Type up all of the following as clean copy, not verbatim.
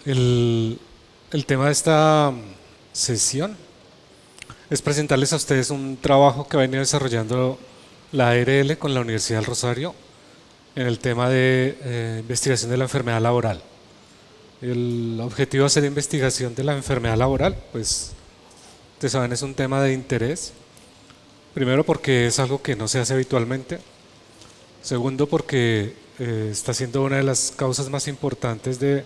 el, el tema de esta sesión es presentarles a ustedes un trabajo que ha venido desarrollando la ARL con la Universidad del Rosario en el tema de investigación de la enfermedad laboral. El objetivo de hacer investigación de la enfermedad laboral, pues, ustedes saben, es un tema de interés. Primero porque es algo que no se hace habitualmente. Segundo porque está siendo una de las causas más importantes de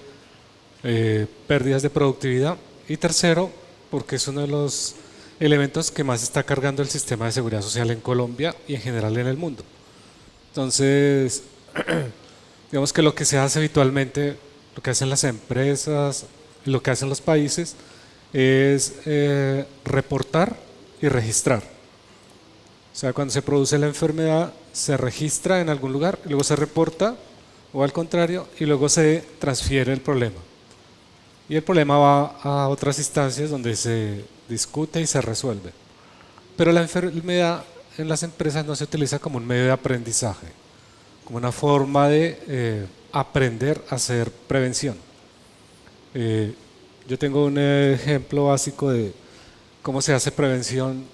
pérdidas de productividad. Y tercero, porque es uno de los elementos que más está cargando el sistema de seguridad social en Colombia y en general en el mundo. Entonces, digamos que lo que se hace habitualmente, lo que hacen las empresas, lo que hacen los países, es reportar y registrar. O sea, cuando se produce la enfermedad, se registra en algún lugar, y luego se reporta, o al contrario, y luego se transfiere el problema. Y el problema va a otras instancias donde se discute y se resuelve. Pero la enfermedad en las empresas no se utiliza como un medio de aprendizaje, como una forma de aprender a hacer prevención. Yo tengo un ejemplo básico de cómo se hace prevención,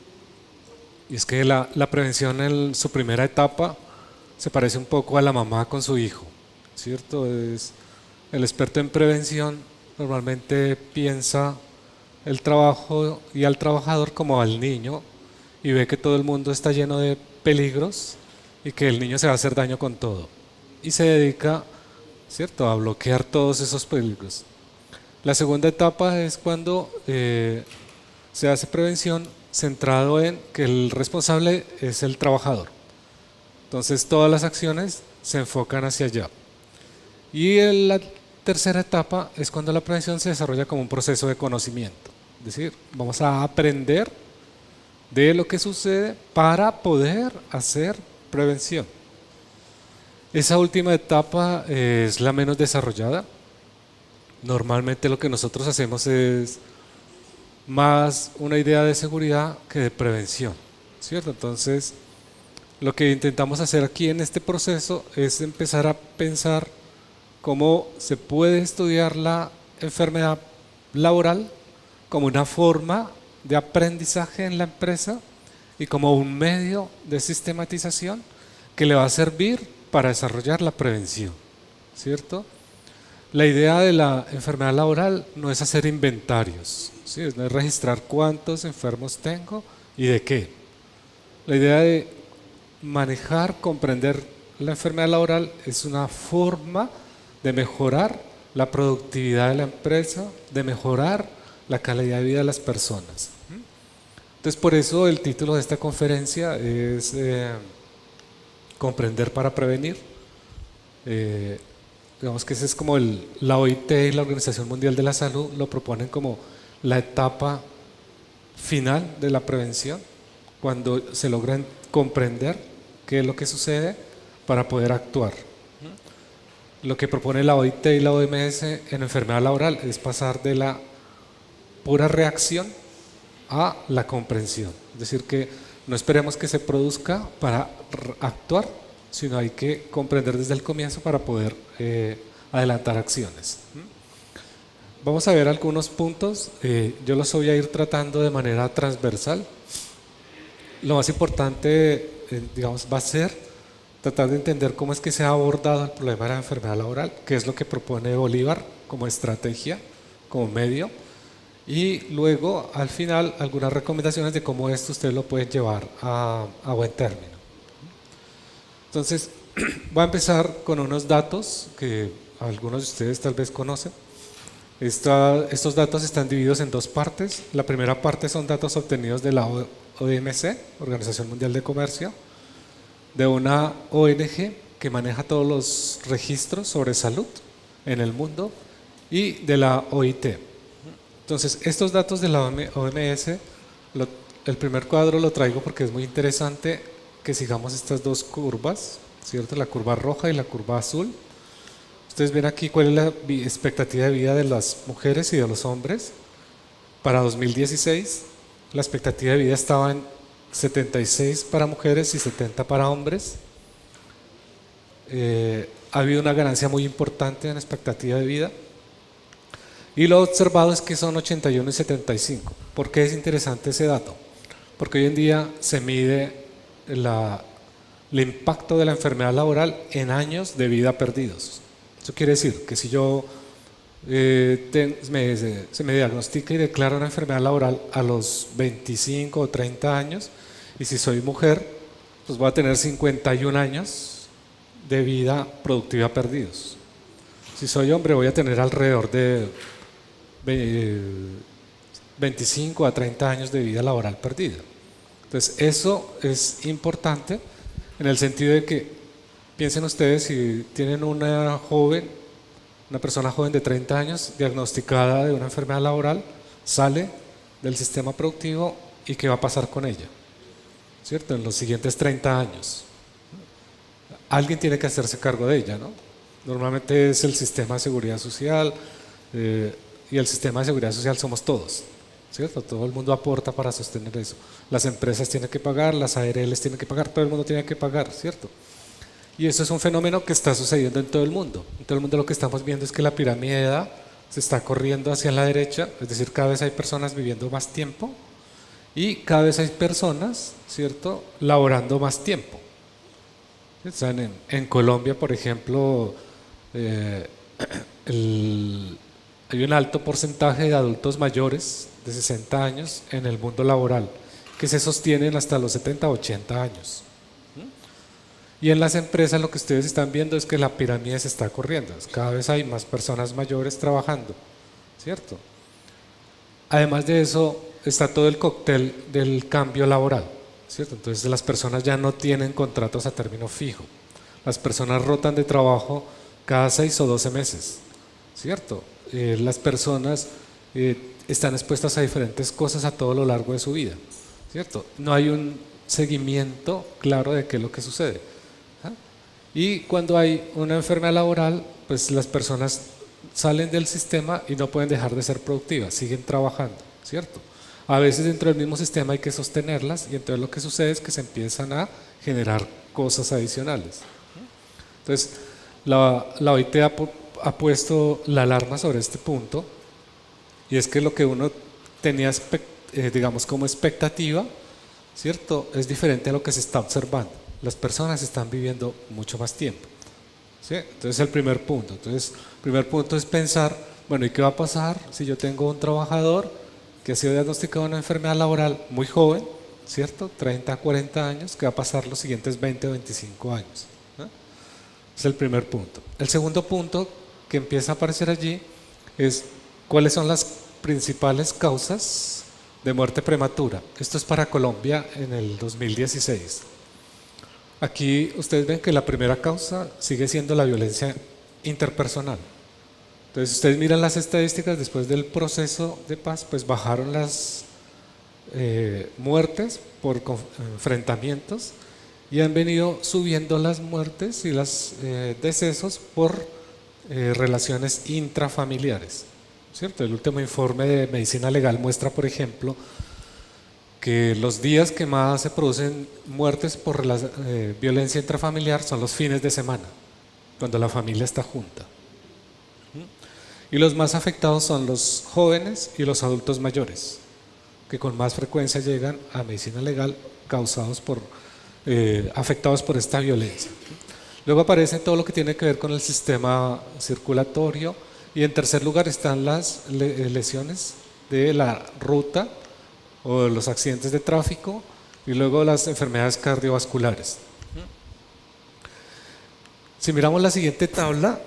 y es que la prevención en su primera etapa se parece un poco a la mamá con su hijo, ¿cierto? El experto en prevención normalmente piensa el trabajo y al trabajador como al niño y ve que todo el mundo está lleno de peligros y que el niño se va a hacer daño con todo. Y se dedica, ¿cierto?, a bloquear todos esos peligros. La segunda etapa es cuando se hace prevención centrado en que el responsable es el trabajador. Entonces todas las acciones se enfocan hacia allá. Y en la tercera etapa es cuando la prevención se desarrolla como un proceso de conocimiento. Es decir, vamos a aprender de lo que sucede para poder hacer prevención. Esa última etapa es la menos desarrollada. Normalmente lo que nosotros hacemos es más una idea de seguridad que de prevención, ¿cierto? Entonces, lo que intentamos hacer aquí en este proceso es empezar a pensar cómo se puede estudiar la enfermedad laboral como una forma de aprendizaje en la empresa y como un medio de sistematización que le va a servir para desarrollar la prevención, ¿cierto? La idea de la enfermedad laboral no es hacer inventarios, ¿sí? No es registrar cuántos enfermos tengo y de qué. La idea de manejar, comprender la enfermedad laboral es una forma de mejorar la productividad de la empresa, de mejorar la calidad de vida de las personas. Entonces, por eso el título de esta conferencia es Comprender para prevenir. Digamos que ese es como la OIT y la Organización Mundial de la Salud lo proponen como la etapa final de la prevención, cuando se logran comprender qué es lo que sucede para poder actuar. Lo que propone la OIT y la OMS en enfermedad laboral es pasar de la pura reacción a la comprensión. Es decir, que no esperemos que se produzca para actuar, sino hay que comprender desde el comienzo para poder adelantar acciones. Vamos a ver algunos puntos, yo los voy a ir tratando de manera transversal. Lo más importante, digamos, va a ser tratar de entender cómo es que se ha abordado el problema de la enfermedad laboral, qué es lo que propone Bolívar como estrategia, como medio, y luego al final algunas recomendaciones de cómo esto ustedes lo pueden llevar a buen término. Entonces, voy a empezar con unos datos que algunos de ustedes tal vez conocen. Estos datos están divididos en dos partes. La primera parte son datos obtenidos de la OMC, Organización Mundial de Comercio, de una ONG que maneja todos los registros sobre salud en el mundo, y de la OIT. Entonces, estos datos de la OMS, el primer cuadro lo traigo porque es muy interesante que sigamos estas dos curvas, ¿cierto? La curva roja y la curva azul. Ustedes ven aquí cuál es la expectativa de vida de las mujeres y de los hombres. Para 2016, la expectativa de vida estaba en 76 para mujeres y 70 para hombres. Ha habido una ganancia muy importante en la expectativa de vida. Y lo observado es que son 81 y 75. ¿Por qué es interesante ese dato? Porque hoy en día se mide el impacto de la enfermedad laboral en años de vida perdidos. Eso quiere decir que si yo se me diagnostica y declara una enfermedad laboral a los 25 o 30 años, y si soy mujer, pues voy a tener 51 años de vida productiva perdidos. Si soy hombre, voy a tener alrededor de 25 a 30 años de vida laboral perdida. Entonces, eso es importante en el sentido de que piensen ustedes si tienen una persona joven de 30 años diagnosticada de una enfermedad laboral, sale del sistema productivo y qué va a pasar con ella, ¿cierto? En los siguientes 30 años. Alguien tiene que hacerse cargo de ella, ¿no? Normalmente es el sistema de seguridad social, y el sistema de seguridad social somos todos, ¿cierto? Todo el mundo aporta para sostener eso. Las empresas tienen que pagar, las ARLs tienen que pagar, todo el mundo tiene que pagar, ¿cierto? Y eso es un fenómeno que está sucediendo en todo el mundo. En todo el mundo lo que estamos viendo es que la pirámide de edad se está corriendo hacia la derecha, es decir, cada vez hay personas viviendo más tiempo y cada vez hay personas, ¿cierto?, laborando más tiempo. En Colombia, por ejemplo, hay un alto porcentaje de adultos mayores de 60 años en el mundo laboral que se sostienen hasta los 70 o 80 años. Y en las empresas lo que ustedes están viendo es que la pirámide se está corriendo. Cada vez hay más personas mayores trabajando, ¿cierto? Además de eso está todo el cóctel del cambio laboral, ¿cierto? Entonces las personas ya no tienen contratos a término fijo. Las personas rotan de trabajo cada 6 o 12 meses, ¿cierto? Las personas están expuestas a diferentes cosas a todo lo largo de su vida, ¿cierto? No hay un seguimiento claro de qué es lo que sucede. Y cuando hay una enfermedad laboral, pues las personas salen del sistema y no pueden dejar de ser productivas, siguen trabajando, ¿cierto? A veces dentro del mismo sistema hay que sostenerlas y entonces lo que sucede es que se empiezan a generar cosas adicionales. Entonces, la OIT ha puesto la alarma sobre este punto y es que lo que uno tenía, digamos, como expectativa, ¿cierto?, es diferente a lo que se está observando. Las personas están viviendo mucho más tiempo, ¿sí? Entonces el primer punto. Entonces, el primer punto es pensar, bueno, ¿y qué va a pasar si yo tengo un trabajador que ha sido diagnosticado de una enfermedad laboral muy joven, ¿cierto? 30, 40 años, ¿qué va a pasar los siguientes 20 o 25 años? ¿No? Es el primer punto. El segundo punto que empieza a aparecer allí es cuáles son las principales causas de muerte prematura. Esto es para Colombia en el 2016. Aquí ustedes ven que la primera causa sigue siendo la violencia interpersonal. Entonces, si ustedes miran las estadísticas después del proceso de paz, pues bajaron las muertes por enfrentamientos y han venido subiendo las muertes y los decesos por relaciones intrafamiliares, ¿cierto? El último informe de medicina legal muestra, por ejemplo, que los días que más se producen muertes por violencia intrafamiliar son los fines de semana, cuando la familia está junta. Y los más afectados son los jóvenes y los adultos mayores, que con más frecuencia llegan a medicina legal afectados por esta violencia. Luego aparece todo lo que tiene que ver con el sistema circulatorio y en tercer lugar están las lesiones de la ruta o los accidentes de tráfico y luego las enfermedades cardiovasculares. Si miramos la siguiente tabla,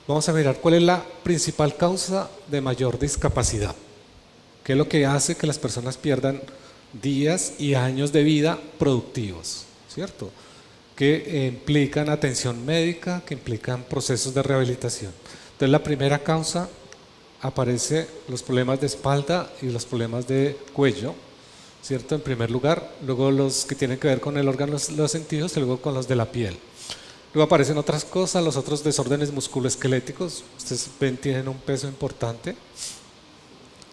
vamos a mirar cuál es la principal causa de mayor discapacidad, qué es lo que hace que las personas pierdan días y años de vida productivos, ¿cierto?, que implican atención médica, que implican procesos de rehabilitación. Entonces la primera causa aparece los problemas de espalda y los problemas de cuello, ¿cierto?, en primer lugar, luego los que tienen que ver con el órgano de los sentidos y luego con los de la piel. Luego aparecen otras cosas, los otros desórdenes musculoesqueléticos, ustedes ven, tienen un peso importante.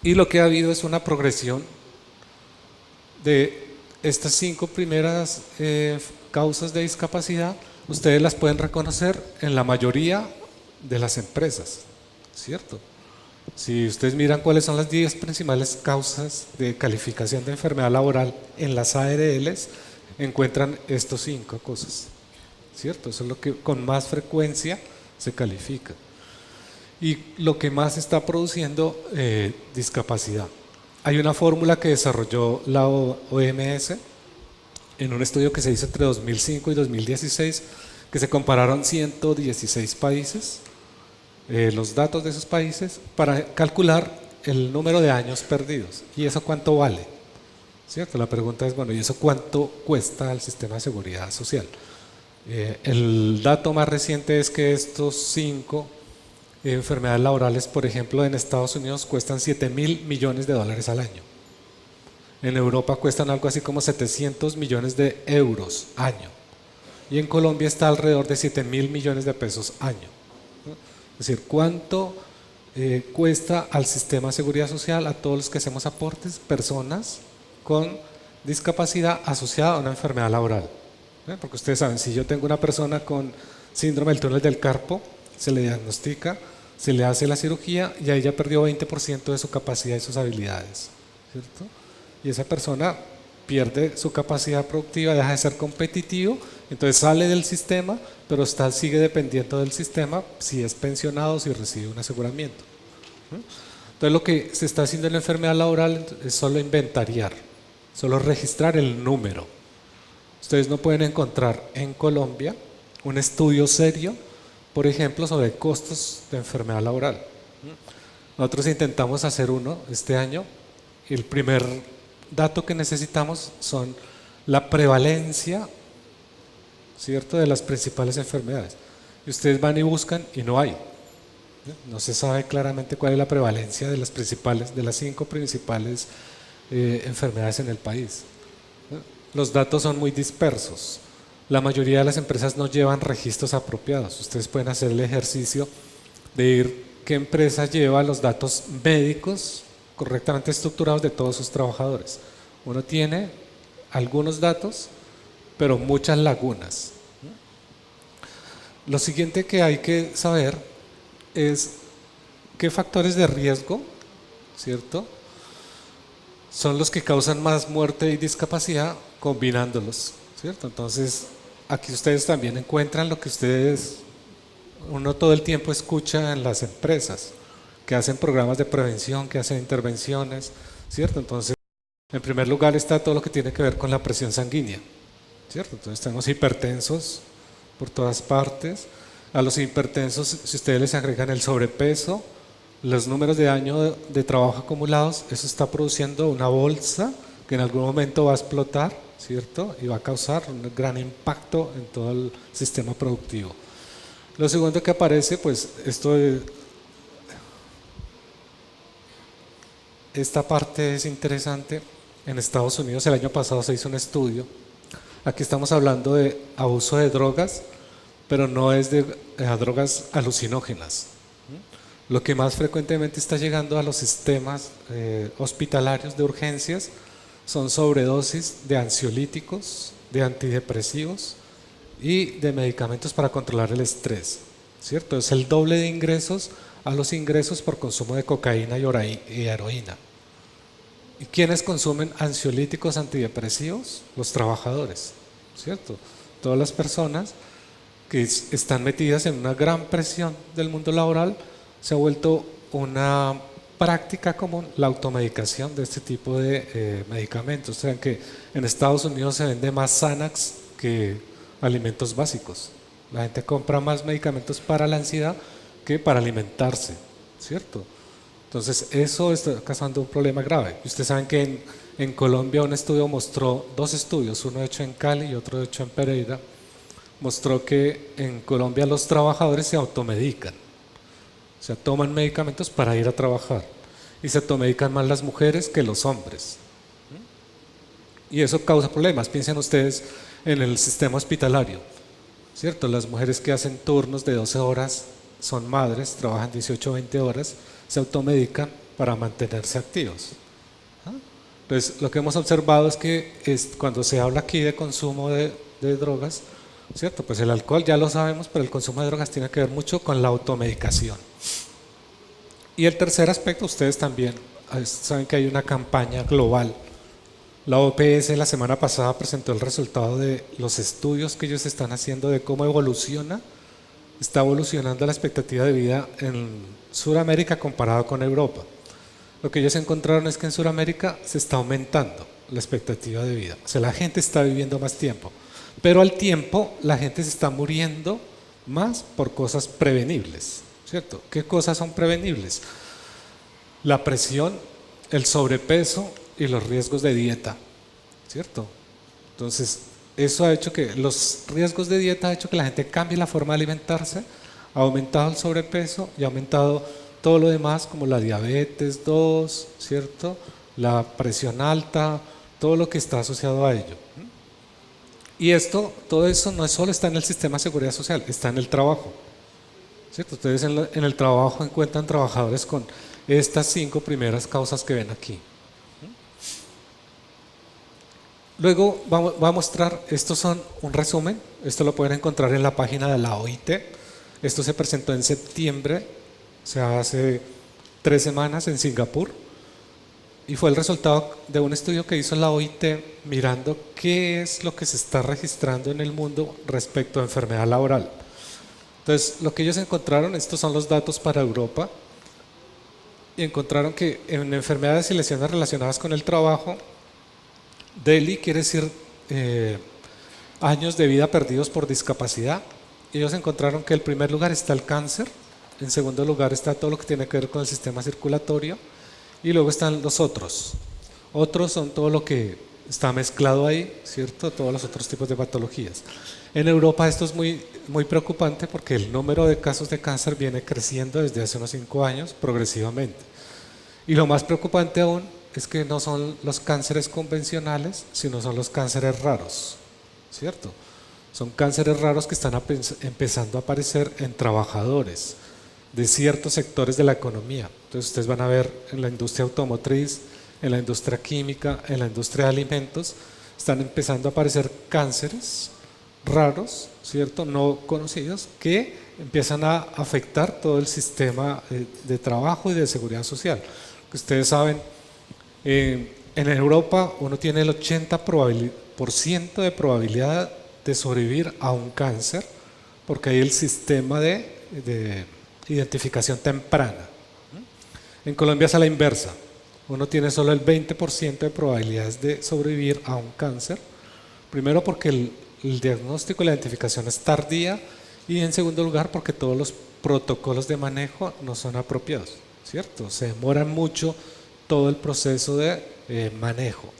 Y lo que ha habido es una progresión de estas 5 primeras causas de discapacidad, ustedes las pueden reconocer en la mayoría de las empresas, ¿cierto? Si ustedes miran cuáles son las 10 principales causas de calificación de enfermedad laboral en las ARLs, encuentran estos 5 cosas, ¿cierto? Eso es lo que con más frecuencia se califica. Y lo que más está produciendo discapacidad. Hay una fórmula que desarrolló la OMS en un estudio que se hizo entre 2005 y 2016, que se compararon 116 países, los datos de esos países, para calcular el número de años perdidos. ¿Y eso cuánto vale? ¿Cierto? La pregunta es, bueno, ¿y eso cuánto cuesta al sistema de seguridad social? El dato más reciente es que estos 5 enfermedades laborales, por ejemplo, en Estados Unidos cuestan 7.000 millones de dólares al año. En Europa cuestan algo así como 700 millones de euros año. Y en Colombia está alrededor de 7.000 millones de pesos año. Es decir, ¿cuánto cuesta al sistema de seguridad social, a todos los que hacemos aportes, personas con discapacidad asociada a una enfermedad laboral? Porque ustedes saben, si yo tengo una persona con síndrome del túnel del carpo, se le diagnostica, se le hace la cirugía y ahí ya perdió 20% de su capacidad y sus habilidades, ¿cierto? Y esa persona pierde su capacidad productiva, deja de ser competitivo, entonces sale del sistema, pero sigue dependiendo del sistema si es pensionado o si recibe un aseguramiento. Entonces lo que se está haciendo en la enfermedad laboral es solo inventariar, solo registrar el número. Ustedes no pueden encontrar en Colombia un estudio serio, por ejemplo, sobre costos de enfermedad laboral. Nosotros intentamos hacer uno este año. El primer dato que necesitamos son la prevalencia, ¿cierto?, de las principales enfermedades. Y ustedes van y buscan y no hay. No se sabe claramente cuál es la prevalencia de las 5 principales enfermedades en el país. Los datos son muy dispersos. La mayoría de las empresas no llevan registros apropiados. Ustedes pueden hacer el ejercicio de ir qué empresa lleva los datos médicos correctamente estructurados de todos sus trabajadores. Uno tiene algunos datos, pero muchas lagunas. Lo siguiente que hay que saber es qué factores de riesgo, ¿cierto?, son los que causan más muerte y discapacidad combinándolos, ¿cierto? Entonces, aquí ustedes también encuentran lo que uno todo el tiempo escucha en las empresas, que hacen programas de prevención, que hacen intervenciones, ¿cierto? Entonces, en primer lugar está todo lo que tiene que ver con la presión sanguínea, ¿cierto? Entonces tenemos hipertensos por todas partes. A los hipertensos, si ustedes les agregan el sobrepeso, los números de año de trabajo acumulados, eso está produciendo una bolsa que en algún momento va a explotar, ¿cierto? Y va a causar un gran impacto en todo el sistema productivo. Lo segundo que aparece, pues esta parte es interesante. En Estados Unidos el año pasado se hizo un estudio. Aquí estamos hablando de abuso de drogas, pero no es de drogas alucinógenas. Lo que más frecuentemente está llegando a los sistemas hospitalarios de urgencias son sobredosis de ansiolíticos, de antidepresivos y de medicamentos para controlar el estrés, ¿cierto? Es el doble de ingresos a los ingresos por consumo de cocaína y heroína. ¿Y quiénes consumen ansiolíticos antidepresivos? Los trabajadores, ¿cierto? Todas las personas que están metidas en una gran presión del mundo laboral. Se ha vuelto una práctica común la automedicación de este tipo de medicamentos. Saben que en Estados Unidos se vende más Xanax que alimentos básicos. La gente compra más medicamentos para la ansiedad que para alimentarse, ¿cierto? Entonces eso está causando un problema grave. Y ustedes saben que en Colombia un estudio mostró, 2 estudios, uno hecho en Cali y otro hecho en Pereira, mostró que en Colombia los trabajadores se automedican. O sea, toman medicamentos para ir a trabajar y se automedican más las mujeres que los hombres. Y eso causa problemas. Piensen ustedes en el sistema hospitalario, ¿cierto? Las mujeres que hacen turnos de 12 horas son madres, trabajan 18 o 20 horas, se automedican para mantenerse activos. Entonces, lo que hemos observado es que cuando se habla aquí de consumo de drogas, ¿cierto? Pues el alcohol ya lo sabemos, pero el consumo de drogas tiene que ver mucho con la automedicación. Y el tercer aspecto, ustedes también saben que hay una campaña global. La OPS la semana pasada presentó el resultado de los estudios que ellos están haciendo de cómo está evolucionando la expectativa de vida en Sudamérica comparado con Europa. Lo que ellos encontraron es que en Sudamérica se está aumentando la expectativa de vida, o sea, la gente está viviendo más tiempo, pero al tiempo la gente se está muriendo más por cosas prevenibles, ¿cierto? ¿Qué cosas son prevenibles? La presión, el sobrepeso y los riesgos de dieta, ¿cierto? Entonces, eso ha hecho que los riesgos de dieta ha hecho que la gente cambie la forma de alimentarse, ha aumentado el sobrepeso y ha aumentado todo lo demás como la diabetes 2, ¿cierto? La presión alta, todo lo que está asociado a ello. Y todo eso no solo está en el sistema de seguridad social, está en el trabajo, ¿cierto? Ustedes en el trabajo encuentran trabajadores con estas 5 primeras causas que ven aquí. Luego voy a mostrar, estos son un resumen, esto lo pueden encontrar en la página de la OIT. Esto se presentó en septiembre, o sea, hace 3 semanas en Singapur, y fue el resultado de un estudio que hizo la OIT mirando qué es lo que se está registrando en el mundo respecto a enfermedad laboral. Entonces, lo que ellos encontraron, estos son los datos para Europa, y encontraron que en enfermedades y lesiones relacionadas con el trabajo, DELI quiere decir años de vida perdidos por discapacidad. Ellos encontraron que en primer lugar está el cáncer, en segundo lugar está todo lo que tiene que ver con el sistema circulatorio y luego están los otros. Otros son todo lo que está mezclado ahí, ¿cierto? Todos los otros tipos de patologías. En Europa esto es muy preocupante porque el número de casos de cáncer viene creciendo desde hace unos 5 años progresivamente. Y lo más preocupante aún es que no son los cánceres convencionales, sino son los cánceres raros, ¿cierto? Son cánceres raros que están empezando a aparecer en trabajadores de ciertos sectores de la economía. Entonces ustedes van a ver en la industria automotriz, en la industria química, en la industria de alimentos, están empezando a aparecer cánceres raros, ¿cierto? No conocidos, que empiezan a afectar todo el sistema de trabajo y de seguridad social. Ustedes saben, en Europa uno tiene el 80% de probabilidad de sobrevivir a un cáncer porque hay el sistema de identificación temprana. En Colombia es a la inversa, uno tiene solo el 20% de probabilidades de sobrevivir a un cáncer, primero porque el diagnóstico y la identificación es tardía y en segundo lugar porque todos los protocolos de manejo no son apropiados, ¿cierto? Se demora mucho todo el proceso de manejo.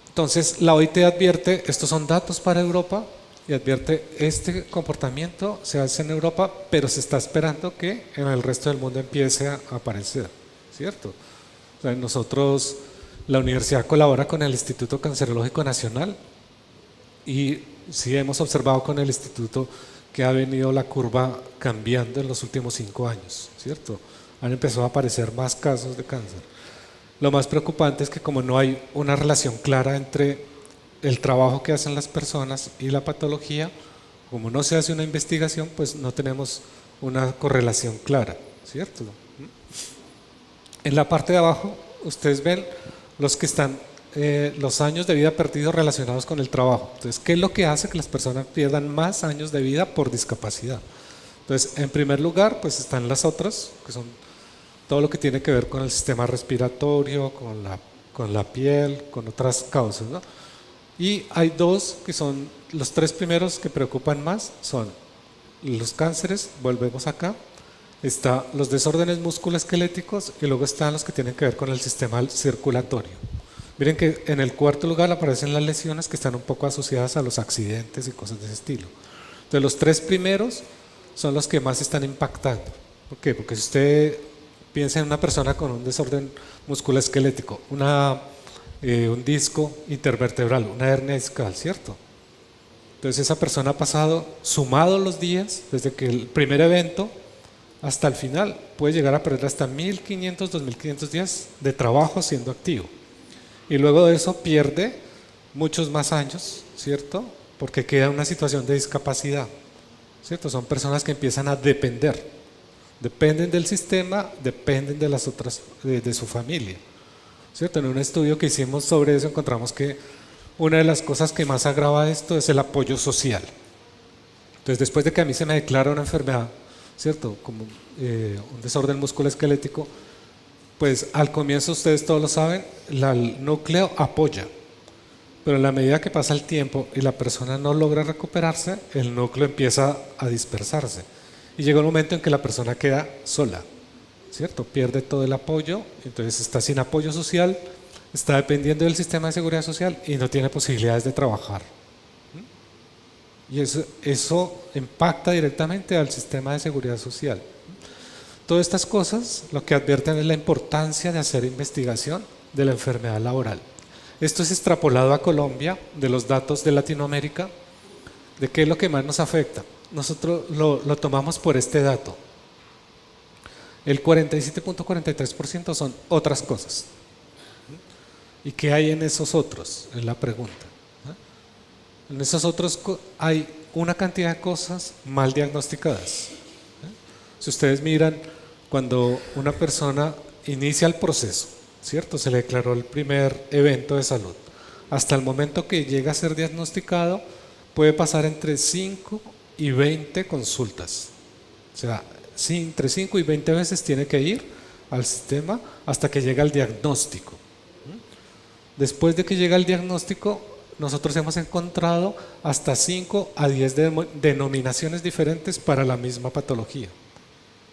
Entonces la OIT advierte, estos son datos para Europa y advierte este comportamiento se hace en Europa, pero se está esperando que en el resto del mundo empiece a aparecer, ¿cierto? O sea, nosotros, la universidad colabora con el Instituto Cancerológico Nacional y sí hemos observado con el instituto que ha venido la curva cambiando en los últimos 5 años, ¿cierto? Han empezado a aparecer más casos de cáncer. Lo más preocupante es que como no hay una relación clara entre el trabajo que hacen las personas y la patología, como no se hace una investigación, pues no tenemos una correlación clara, ¿cierto? En la parte de abajo ustedes ven los que están los años de vida perdidos relacionados con el trabajo. Entonces, ¿qué es lo que hace que las personas pierdan más años de vida por discapacidad? Entonces, en primer lugar, pues están las otras, que son todo lo que tiene que ver con el sistema respiratorio, con la piel, con otras causas, ¿no? Y hay 2 que son los 3 primeros que preocupan más, son los cánceres, volvemos acá, está los desórdenes musculoesqueléticos y luego están los que tienen que ver con el sistema circulatorio. Miren que en el cuarto lugar aparecen las lesiones que están un poco asociadas a los accidentes y cosas de ese estilo. Entonces los 3 primeros son los que más están impactando. ¿Por qué? Porque si usted piensa en una persona con un desorden musculoesquelético, un disco intervertebral, una hernia discal, ¿cierto? Entonces esa persona ha pasado, sumado los días, desde que el primer evento hasta el final, puede llegar a perder hasta 1.500, 2.500 días de trabajo siendo activo. Y luego de eso pierde muchos más años, ¿cierto? Porque queda una situación de discapacidad, ¿cierto? Son personas que empiezan a depender Dependen del sistema, dependen de las otras, de su familia. ¿Cierto? En un estudio que hicimos sobre eso encontramos que una de las cosas que más agrava esto es el apoyo social. Entonces, después de que a mí se me declara una enfermedad, ¿cierto? Como un desorden musculoesquelético, pues al comienzo ustedes todos lo saben, el núcleo apoya, pero en la medida que pasa el tiempo y la persona no logra recuperarse, el núcleo empieza a dispersarse y llega un momento en que la persona queda sola, ¿cierto? Pierde todo el apoyo, entonces está sin apoyo social, está dependiendo del sistema de seguridad social y no tiene posibilidades de trabajar. Y eso impacta directamente al sistema de seguridad social. Todas estas cosas lo que advierten es la importancia de hacer investigación de la enfermedad laboral. Esto es extrapolado a Colombia, de los datos de Latinoamérica, de qué es lo que más nos afecta. Nosotros lo tomamos por este dato. El 47.43% son otras cosas. ¿Y qué hay en esos otros? Es la pregunta. En esos otros hay una cantidad de cosas mal diagnosticadas. Si ustedes miran, cuando una persona inicia el proceso, ¿cierto? Se le declaró el primer evento de salud. Hasta el momento que llega a ser diagnosticado, puede pasar entre 5 y 20 consultas. O sea, entre 5 y 20 veces tiene que ir al sistema hasta que llega el diagnóstico. Después de que llega el diagnóstico, nosotros hemos encontrado hasta 5 a 10 denominaciones diferentes para la misma patología.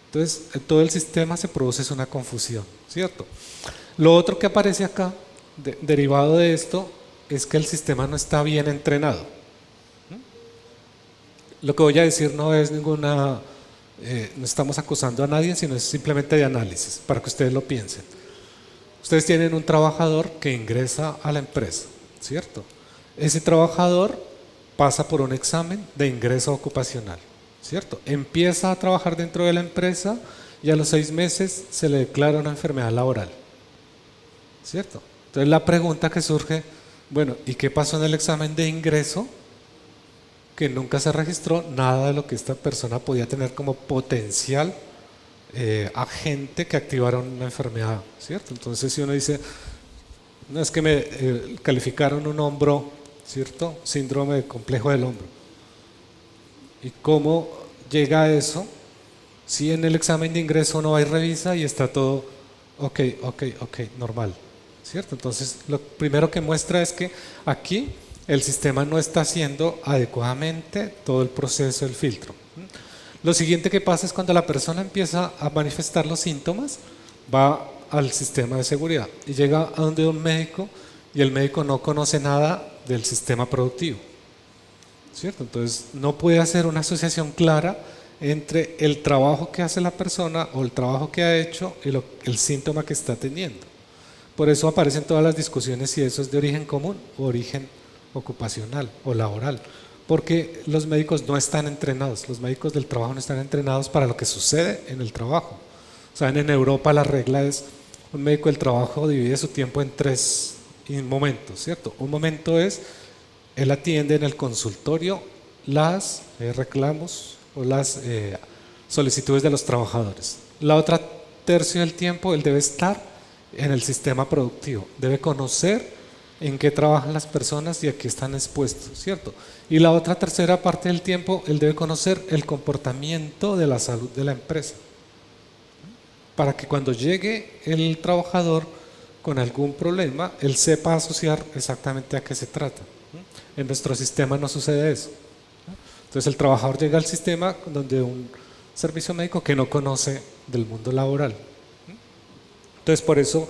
Entonces, en todo el sistema se produce una confusión, ¿cierto? Lo otro que aparece acá, derivado de esto, es que el sistema no está bien entrenado. Lo que voy a decir no es no estamos acusando a nadie, sino es simplemente de análisis, para que ustedes lo piensen. Ustedes tienen un trabajador que ingresa a la empresa, ¿cierto? Ese trabajador pasa por un examen de ingreso ocupacional, ¿cierto? Empieza a trabajar dentro de la empresa y a los 6 meses se le declara una enfermedad laboral, ¿cierto? Entonces la pregunta que surge, bueno, ¿y qué pasó en el examen de ingreso? Que nunca se registró nada de lo que esta persona podía tener como potencial agente que activara una enfermedad, ¿cierto? Entonces si uno dice, no es que me calificaron un hombro, ¿cierto? Síndrome de complejo del hombro. ¿Y cómo llega a eso? Si en el examen de ingreso no hay revisa y está todo ok, normal, ¿cierto? Entonces lo primero que muestra es que aquí el sistema no está haciendo adecuadamente todo el proceso del filtro. Lo siguiente que pasa es cuando la persona empieza a manifestar los síntomas, va al sistema de seguridad y llega a donde un médico y el médico no conoce nada del sistema productivo, ¿cierto? Entonces no puede hacer una asociación clara entre el trabajo que hace la persona o el trabajo que ha hecho y el síntoma que está teniendo. Por eso aparecen todas las discusiones si eso es de origen común o origen ocupacional o laboral, porque los médicos no están entrenados, los médicos del trabajo no están entrenados para lo que sucede en el trabajo. Saben, en Europa la regla es, un médico del trabajo divide su tiempo en 3 momentos, ¿cierto? Un momento es, él atiende en el consultorio las reclamos o las solicitudes de los trabajadores. La otra tercio del tiempo él debe estar en el sistema productivo, debe conocer en qué trabajan las personas y a qué están expuestos, ¿cierto? Y la otra tercera parte del tiempo él debe conocer el comportamiento de la salud de la empresa, para que cuando llegue el trabajador con algún problema, él sepa asociar exactamente a qué se trata. En nuestro sistema no sucede eso. Entonces el trabajador llega al sistema donde un servicio médico que no conoce del mundo laboral. Entonces por eso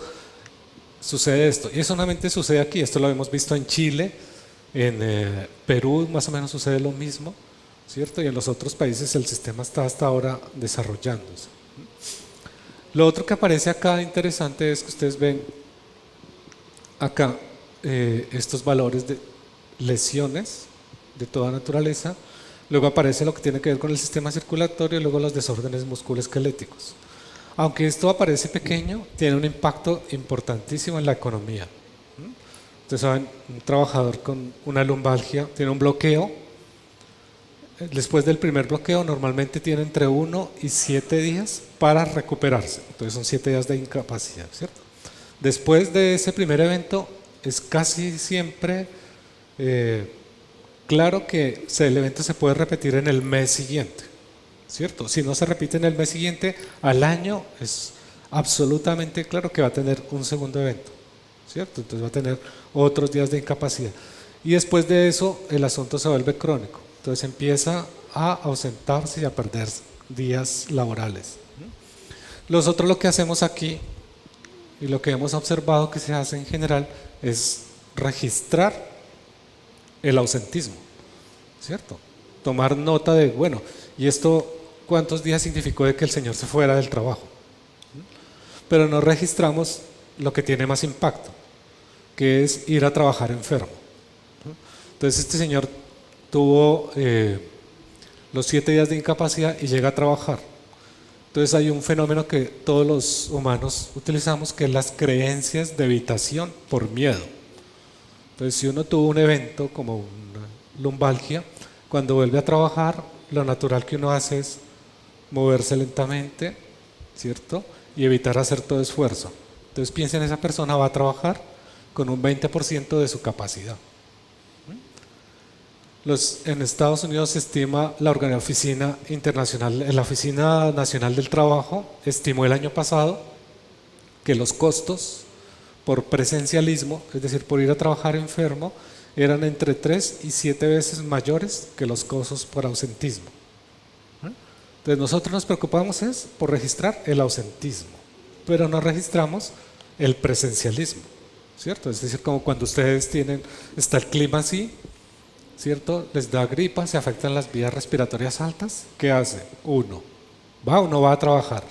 sucede esto. Y eso solamente sucede aquí, esto lo hemos visto en Chile, en Perú más o menos sucede lo mismo, ¿cierto? Y en los otros países el sistema está hasta ahora desarrollándose. Lo otro que aparece acá interesante es que ustedes ven acá estos valores de lesiones de toda naturaleza, luego aparece lo que tiene que ver con el sistema circulatorio y luego los desórdenes musculoesqueléticos. Aunque esto aparece pequeño, tiene un impacto importantísimo en la economía. Ustedes saben, un trabajador con una lumbalgia tiene un bloqueo, Después del primer bloqueo normalmente tiene entre 1 y 7 días para recuperarse. Entonces son 7 días de incapacidad, ¿cierto? Después de ese primer evento es casi siempre claro que el evento se puede repetir en el mes siguiente, ¿cierto? Si no se repite en el mes siguiente, al año es absolutamente claro que va a tener un segundo evento, ¿cierto? Entonces va a tener otros días de incapacidad. Y después de eso el asunto se vuelve crónico. Entonces empieza a ausentarse y a perder días laborales. Nosotros lo que hacemos aquí y lo que hemos observado que se hace en general es registrar el ausentismo, ¿cierto? Tomar nota de, bueno, ¿y esto cuántos días significó de que el señor se fuera del trabajo? Pero no registramos lo que tiene más impacto, que es ir a trabajar enfermo. Entonces este señor tuvo los 7 días de incapacidad y llega a trabajar. Entonces hay un fenómeno que todos los humanos utilizamos, que es las creencias de evitación por miedo. Entonces si uno tuvo un evento como una lumbalgia, cuando vuelve a trabajar, lo natural que uno hace es moverse lentamente, ¿cierto? Y evitar hacer todo esfuerzo. Entonces piensen, esa persona va a trabajar con un 20% de su capacidad. En Estados Unidos se estima, la Oficina Internacional, la Oficina Nacional del Trabajo estimó el año pasado que los costos por presencialismo, es decir, por ir a trabajar enfermo, eran entre 3 y 7 veces mayores que los costos por ausentismo. Entonces nosotros nos preocupamos es por registrar el ausentismo, pero no registramos el presencialismo, ¿cierto? Es decir, como cuando ustedes está el clima así, ¿cierto? Les da gripa, se afectan las vías respiratorias altas. ¿Qué hace? Uno va a trabajar.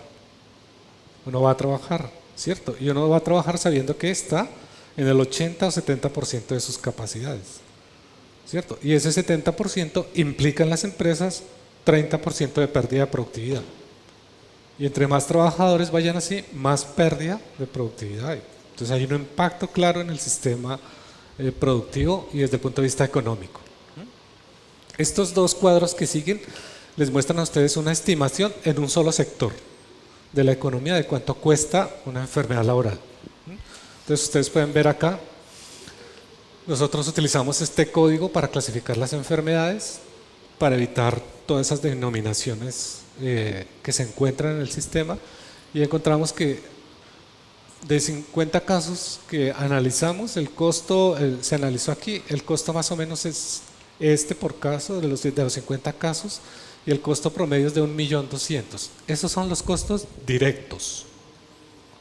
Uno va a trabajar, ¿cierto? Y uno va a trabajar sabiendo que está en el 80 o 70% de sus capacidades, ¿cierto? Y ese 70% implica en las empresas 30% de pérdida de productividad. Y entre más trabajadores vayan así, más pérdida de productividad hay. Entonces hay un impacto claro en el sistema productivo y desde el punto de vista económico. Estos dos cuadros que siguen les muestran a ustedes una estimación en un solo sector de la economía de cuánto cuesta una enfermedad laboral. Entonces ustedes pueden ver acá, nosotros utilizamos este código para clasificar las enfermedades, para evitar todas esas denominaciones que se encuentran en el sistema, y encontramos que de 50 casos que analizamos, el costo se analizó aquí, el costo más o menos es por caso de los 50 casos, y el costo promedio es de 1.200.000. Esos son los costos directos,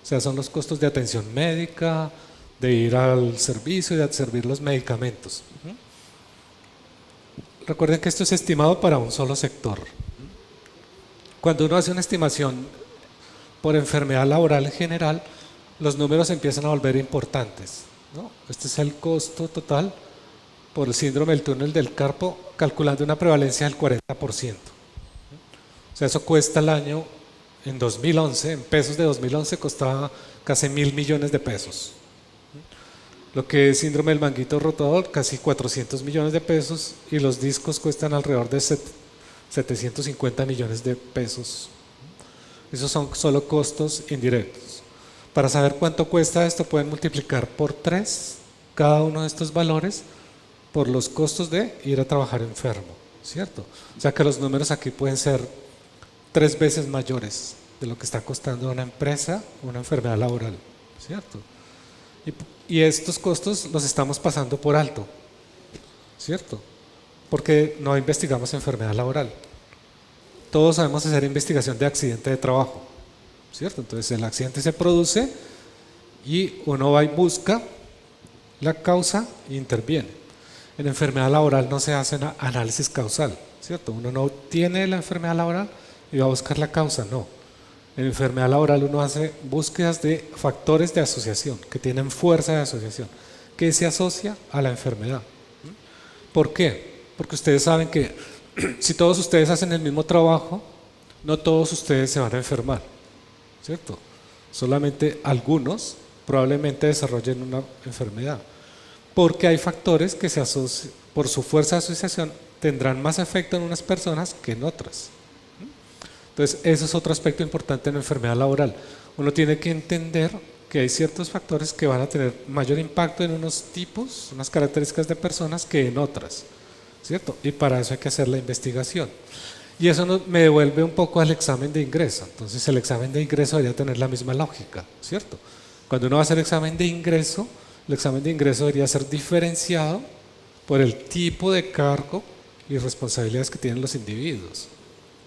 o sea, son los costos de atención médica, de ir al servicio y de servir los medicamentos. Recuerden que esto es estimado para un solo sector. Cuando uno hace una estimación por enfermedad laboral en general, los números empiezan a volver importantes, ¿no? Este es el costo total por el síndrome del túnel del carpo, calculando una prevalencia del 40%. O sea, eso cuesta al año, en 2011, en pesos de 2011, costaba casi 1.000 millones de pesos. Lo que es síndrome del manguito rotador, casi 400 millones de pesos, y los discos cuestan alrededor de 750 millones de pesos. Esos son solo costos indirectos. Para saber cuánto cuesta esto, pueden multiplicar por 3 cada uno de estos valores por los costos de ir a trabajar enfermo, ¿cierto? O sea que los números aquí pueden ser 3 veces mayores de lo que está costando a una empresa una enfermedad laboral, ¿cierto? Y estos costos los estamos pasando por alto, ¿cierto? Porque no investigamos enfermedad laboral. Todos sabemos hacer investigación de accidente de trabajo, ¿cierto? Entonces el accidente se produce y uno va y busca la causa e interviene. En enfermedad laboral no se hace análisis causal, ¿cierto? Uno no tiene la enfermedad laboral y va a buscar la causa, no. En enfermedad laboral uno hace búsquedas de factores de asociación, que tienen fuerza de asociación, que se asocia a la enfermedad. ¿Por qué? Porque ustedes saben que si todos ustedes hacen el mismo trabajo, no todos ustedes se van a enfermar, ¿cierto? Solamente algunos probablemente desarrollen una enfermedad, porque hay factores que se asocian, por su fuerza de asociación, tendrán más efecto en unas personas que en otras. Entonces, eso es otro aspecto importante en la enfermedad laboral. Uno tiene que entender que hay ciertos factores que van a tener mayor impacto en unos tipos, unas características de personas que en otras, ¿cierto? Y para eso hay que hacer la investigación. Y eso me devuelve un poco al examen de ingreso. Entonces, el examen de ingreso debería tener la misma lógica, ¿cierto? Cuando uno va a hacer examen de ingreso, el examen de ingreso debería ser diferenciado por el tipo de cargo y responsabilidades que tienen los individuos.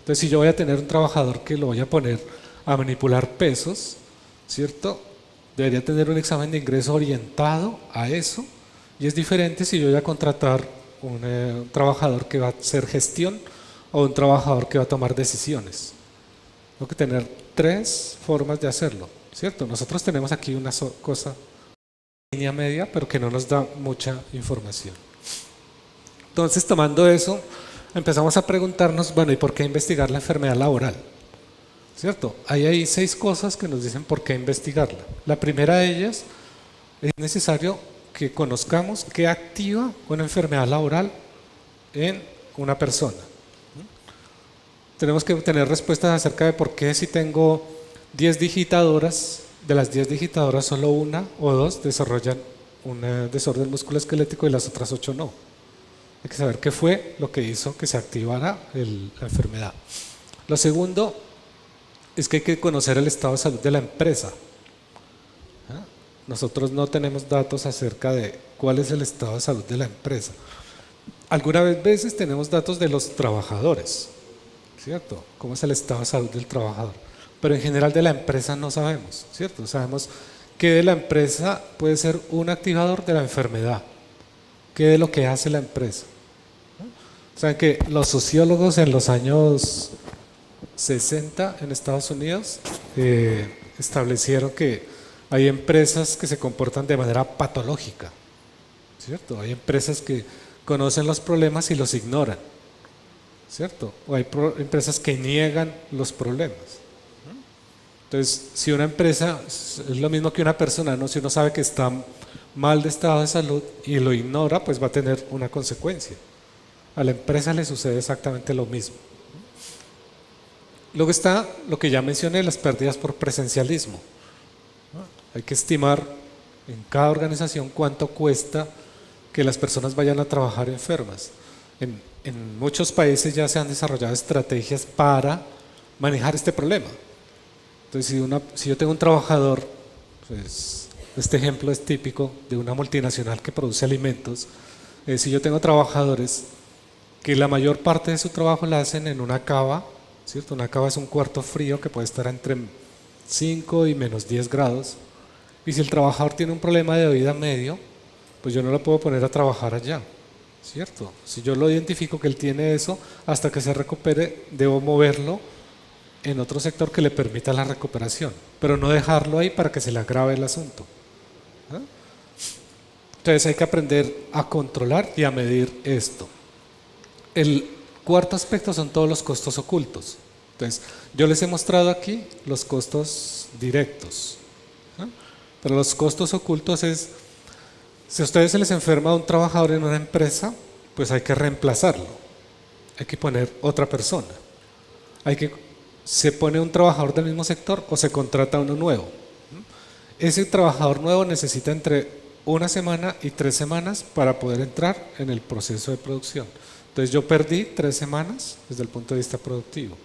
Entonces, si yo voy a tener un trabajador que lo voy a poner a manipular pesos, ¿cierto? Debería tener un examen de ingreso orientado a eso, y es diferente si yo voy a contratar un trabajador que va a hacer gestión o un trabajador que va a tomar decisiones. Tengo que tener tres formas de hacerlo, ¿cierto? Nosotros tenemos aquí una cosa, línea media, pero que no nos da mucha información. Entonces, tomando eso, empezamos a preguntarnos, bueno, ¿y por qué investigar la enfermedad laboral? ¿Cierto? Hay 6 cosas que nos dicen por qué investigarla. La primera de ellas, es necesario que conozcamos qué activa una enfermedad laboral en una persona. Tenemos que tener respuestas acerca de por qué si tengo 10 digitadoras, de las 10 digitadoras solo una o dos desarrollan un desorden musculoesquelético y las otras 8 no. Hay que saber qué fue lo que hizo que se activara la enfermedad. Lo segundo es que hay que conocer el estado de salud de la empresa. Nosotros no tenemos datos acerca de cuál es el estado de salud de la empresa. Algunas veces tenemos datos de los trabajadores, ¿cierto? ¿Cómo es el estado de salud del trabajador? Pero en general de la empresa no sabemos, ¿cierto? Sabemos que de la empresa puede ser un activador de la enfermedad, que de lo que hace la empresa. Saben que los sociólogos en los años 60 en Estados Unidos establecieron que hay empresas que se comportan de manera patológica, ¿cierto? Hay empresas que conocen los problemas y los ignoran, ¿cierto? O hay empresas que niegan los problemas. Entonces, si una empresa es lo mismo que una persona, ¿no? Si uno sabe que está mal de estado de salud y lo ignora, pues va a tener una consecuencia. A la empresa le sucede exactamente lo mismo. Luego está lo que ya mencioné, las pérdidas por presencialismo. Hay que estimar en cada organización cuánto cuesta que las personas vayan a trabajar enfermas. En muchos países ya se han desarrollado estrategias para manejar este problema. Entonces, si yo tengo un trabajador, pues este ejemplo es típico de una multinacional que produce alimentos. Si yo tengo trabajadores que la mayor parte de su trabajo la hacen en una cava, ¿cierto? Una cava es un cuarto frío que puede estar entre 5 y menos 10 grados. Y si el trabajador tiene un problema de oído medio, pues yo no lo puedo poner a trabajar allá, ¿cierto? Si yo lo identifico que él tiene eso, hasta que se recupere, debo moverlo en otro sector que le permita la recuperación, pero no dejarlo ahí para que se le agrave el asunto. Entonces hay que aprender a controlar y a medir esto. El cuarto aspecto son todos los costos ocultos. Entonces, yo les he mostrado aquí los costos directos, pero los costos ocultos es, si a ustedes se les enferma un trabajador en una empresa, pues hay que reemplazarlo, hay que poner otra persona, se pone un trabajador del mismo sector o se contrata uno nuevo. Ese trabajador nuevo necesita entre 1 semana y 3 semanas para poder entrar en el proceso de producción. Entonces yo perdí 3 semanas desde el punto de vista productivo.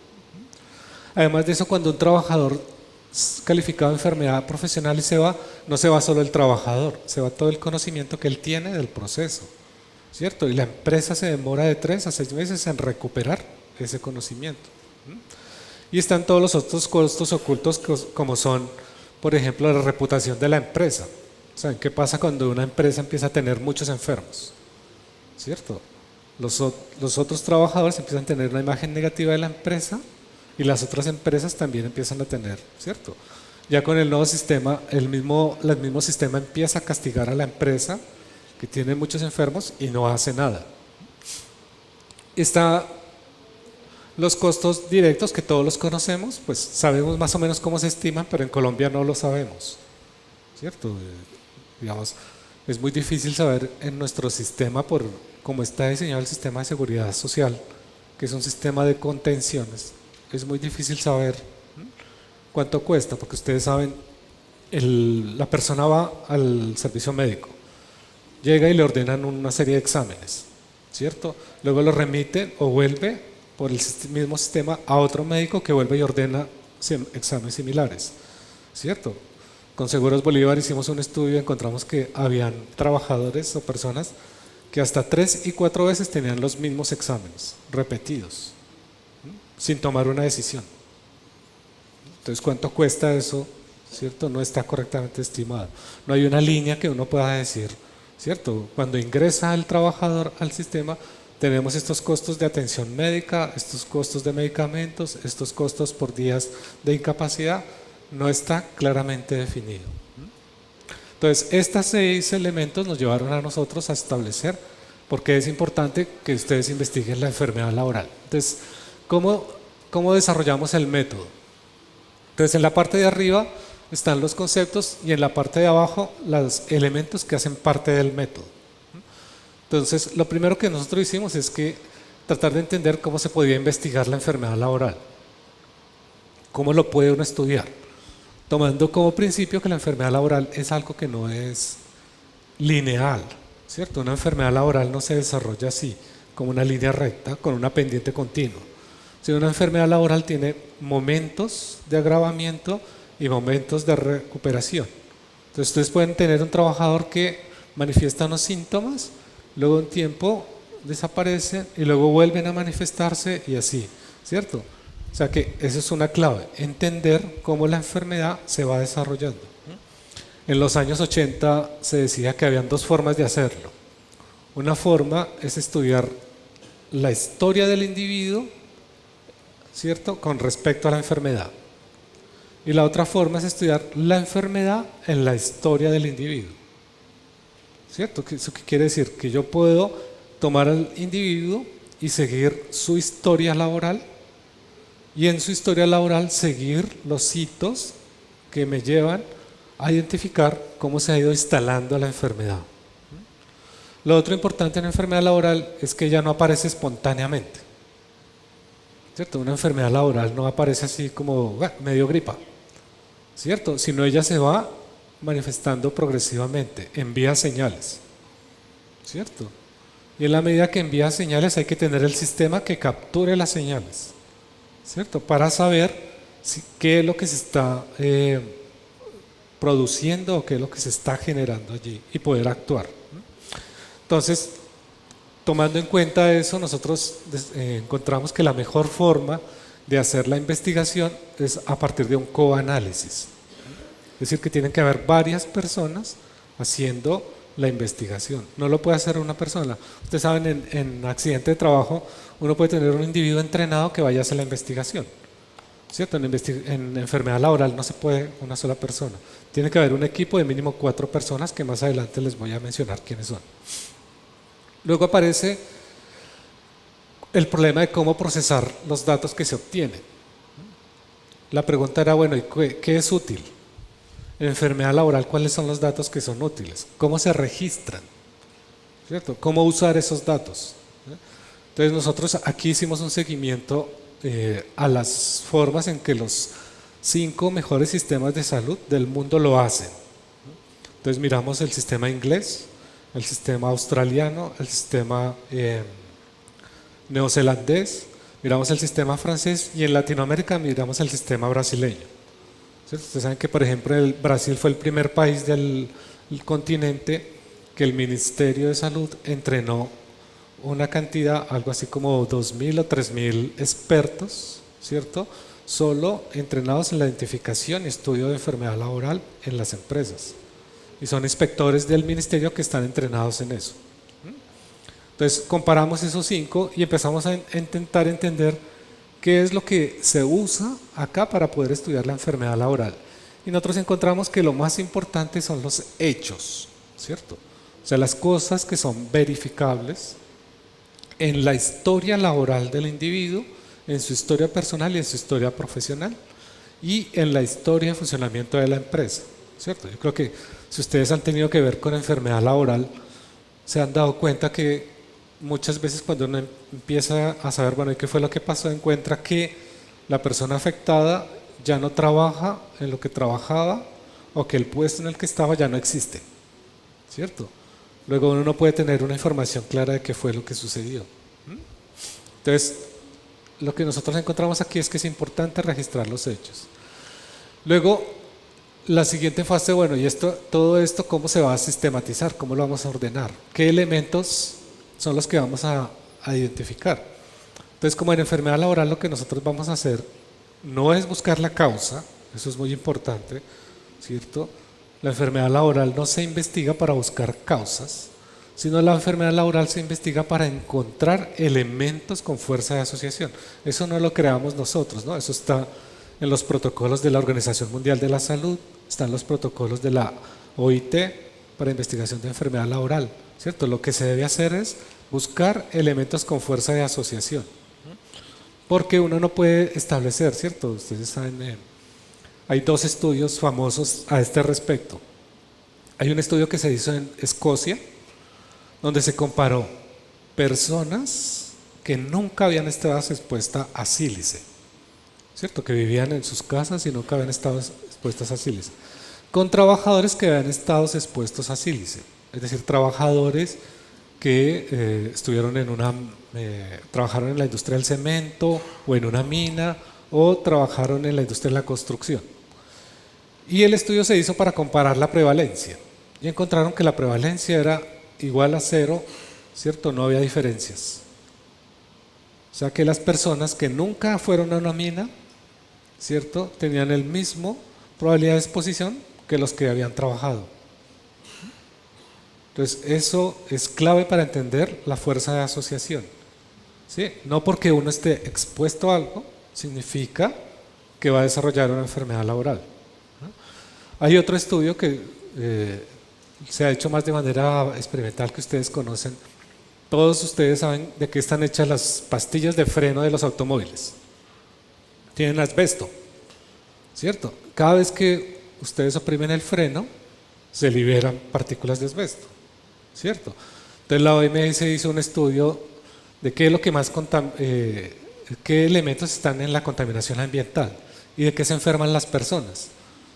Además de eso, cuando un trabajador es calificado de enfermedad profesional y se va, no se va solo el trabajador, se va todo el conocimiento que él tiene del proceso, ¿cierto? Y la empresa se demora de 3 a 6 meses en recuperar ese conocimiento. Y están todos los otros costos ocultos como son, por ejemplo, la reputación de la empresa. ¿Saben qué pasa cuando una empresa empieza a tener muchos enfermos? ¿Cierto? Los otros trabajadores empiezan a tener una imagen negativa de la empresa y las otras empresas también empiezan a tener, ¿cierto? Ya con el nuevo sistema, el mismo sistema empieza a castigar a la empresa que tiene muchos enfermos y no hace nada. Está los costos directos que todos los conocemos, pues sabemos más o menos cómo se estiman, pero en Colombia no lo sabemos, ¿cierto? Digamos, es muy difícil saber en nuestro sistema por como está diseñado el sistema de seguridad social, que es un sistema de contenciones, es muy difícil saber cuánto cuesta, porque ustedes saben, la persona va al servicio médico, llega y le ordenan una serie de exámenes, ¿cierto? Luego lo remiten o vuelve por el mismo sistema a otro médico que vuelve y ordena exámenes similares, ¿cierto? Con Seguros Bolívar hicimos un estudio y encontramos que habían trabajadores o personas que hasta 3 y 4 veces tenían los mismos exámenes repetidos, sin tomar una decisión. Entonces, ¿cuánto cuesta eso? ¿Cierto? No está correctamente estimado. No hay una línea que uno pueda decir, ¿cierto? Cuando ingresa el trabajador al sistema, tenemos estos costos de atención médica, estos costos de medicamentos, estos costos por días de incapacidad, no está claramente definido. Entonces, estos 6 elementos nos llevaron a nosotros a establecer por qué es importante que ustedes investiguen la enfermedad laboral. Entonces, ¿cómo desarrollamos el método? Entonces, en la parte de arriba están los conceptos y en la parte de abajo los elementos que hacen parte del método. Entonces, lo primero que nosotros hicimos es que tratar de entender cómo se podía investigar la enfermedad laboral. ¿Cómo lo puede uno estudiar? Tomando como principio que la enfermedad laboral es algo que no es lineal, ¿cierto? Una enfermedad laboral no se desarrolla así, como una línea recta, con una pendiente continua. Si una enfermedad laboral tiene momentos de agravamiento y momentos de recuperación. Entonces ustedes pueden tener un trabajador que manifiesta unos síntomas, luego un tiempo desaparecen y luego vuelven a manifestarse y así, ¿cierto? O sea que eso es una clave, entender cómo la enfermedad se va desarrollando. En los años 80 se decía que habían 2 formas de hacerlo. Una forma es estudiar la historia del individuo, ¿cierto?, con respecto a la enfermedad. Y la otra forma es estudiar la enfermedad en la historia del individuo, ¿cierto? ¿Eso qué quiere decir? Que yo puedo tomar al individuo y seguir su historia laboral y en su historia laboral seguir los hitos que me llevan a identificar cómo se ha ido instalando la enfermedad. Lo otro importante en la enfermedad laboral es que ella no aparece espontáneamente, ¿cierto? Una enfermedad laboral no aparece así como medio gripa, ¿cierto? Sino ella se va manifestando progresivamente, envía señales, ¿cierto? Y en la medida que envía señales hay que tener el sistema que capture las señales, ¿cierto? Para saber qué es lo que se está produciendo o qué es lo que se está generando allí y poder actuar. Entonces, tomando en cuenta eso, nosotros encontramos que la mejor forma de hacer la investigación es a partir de un coanálisis. Es decir, que tienen que haber varias personas haciendo la investigación. No lo puede hacer una persona. Ustedes saben, en accidente de trabajo, uno puede tener un individuo entrenado que vaya a hacer la investigación, ¿cierto? En enfermedad laboral no se puede una sola persona. Tiene que haber un equipo de mínimo 4 personas que más adelante les voy a mencionar quiénes son. Luego aparece el problema de cómo procesar los datos que se obtienen. La pregunta era, bueno, ¿y qué es útil? En enfermedad laboral, ¿cuáles son los datos que son útiles? ¿Cómo se registran? ¿Cierto? ¿Cómo usar esos datos? Entonces nosotros aquí hicimos un seguimiento a las formas en que los 5 mejores sistemas de salud del mundo lo hacen. Entonces miramos el sistema inglés, el sistema australiano, el sistema neozelandés, miramos el sistema francés y en Latinoamérica miramos el sistema brasileño. ¿Cierto? Ustedes saben que, por ejemplo, el Brasil fue el primer país del continente que el Ministerio de Salud entrenó una cantidad, algo así como 2.000 o 3.000 expertos, ¿cierto?, solo entrenados en la identificación y estudio de enfermedad laboral en las empresas. Y son inspectores del ministerio que están entrenados en eso. Entonces comparamos esos 5 y empezamos a intentar entender qué es lo que se usa acá para poder estudiar la enfermedad laboral. Y nosotros encontramos que lo más importante son los hechos, ¿cierto? O sea, las cosas que son verificables en la historia laboral del individuo, en su historia personal y en su historia profesional y en la historia de funcionamiento de la empresa, ¿cierto? Yo creo que si ustedes han tenido que ver con enfermedad laboral, se han dado cuenta que muchas veces cuando uno empieza a saber, bueno, ¿y qué fue lo que pasó? Encuentra que la persona afectada ya no trabaja en lo que trabajaba o que el puesto en el que estaba ya no existe, ¿cierto? Luego uno no puede tener una información clara de qué fue lo que sucedió. Entonces, lo que nosotros encontramos aquí es que es importante registrar los hechos. Luego, la siguiente fase, bueno, y todo esto, ¿cómo se va a sistematizar? ¿Cómo lo vamos a ordenar? ¿Qué elementos son los que vamos a identificar? Entonces, como en enfermedad laboral, lo que nosotros vamos a hacer no es buscar la causa, eso es muy importante, ¿cierto? La enfermedad laboral no se investiga para buscar causas, sino la enfermedad laboral se investiga para encontrar elementos con fuerza de asociación. Eso no lo creamos nosotros, ¿no? Eso está en los protocolos de la Organización Mundial de la Salud, están los protocolos de la OIT para investigación de enfermedad laboral, ¿cierto? Lo que se debe hacer es buscar elementos con fuerza de asociación, porque uno no puede establecer, ¿cierto? Ustedes saben, hay dos estudios famosos a este respecto. Hay un estudio que se hizo en Escocia, donde se comparó personas que nunca habían estado expuestas a sílice, ¿cierto? Que vivían en sus casas y nunca habían estado expuestas a sílice, con trabajadores que habían estado expuestos a sílice, es decir, trabajadores que trabajaron en la industria del cemento o en una mina o trabajaron en la industria de la construcción. Y el estudio se hizo para comparar la prevalencia y encontraron que la prevalencia era igual a 0, ¿cierto? No había diferencias. O sea que las personas que nunca fueron a una mina, ¿cierto? Tenían el mismo probabilidad de exposición que los que habían trabajado. Entonces, eso es clave para entender la fuerza de asociación, ¿sí? No porque uno esté expuesto a algo, significa que va a desarrollar una enfermedad laboral. Hay otro estudio que se ha hecho más de manera experimental que ustedes conocen. Todos ustedes saben de qué están hechas las pastillas de freno de los automóviles. Tienen asbesto, ¿cierto? Cada vez que ustedes oprimen el freno, se liberan partículas de asbesto, ¿cierto? Entonces la OMS hizo un estudio de qué es lo que más qué elementos están en la contaminación ambiental y de qué se enferman las personas,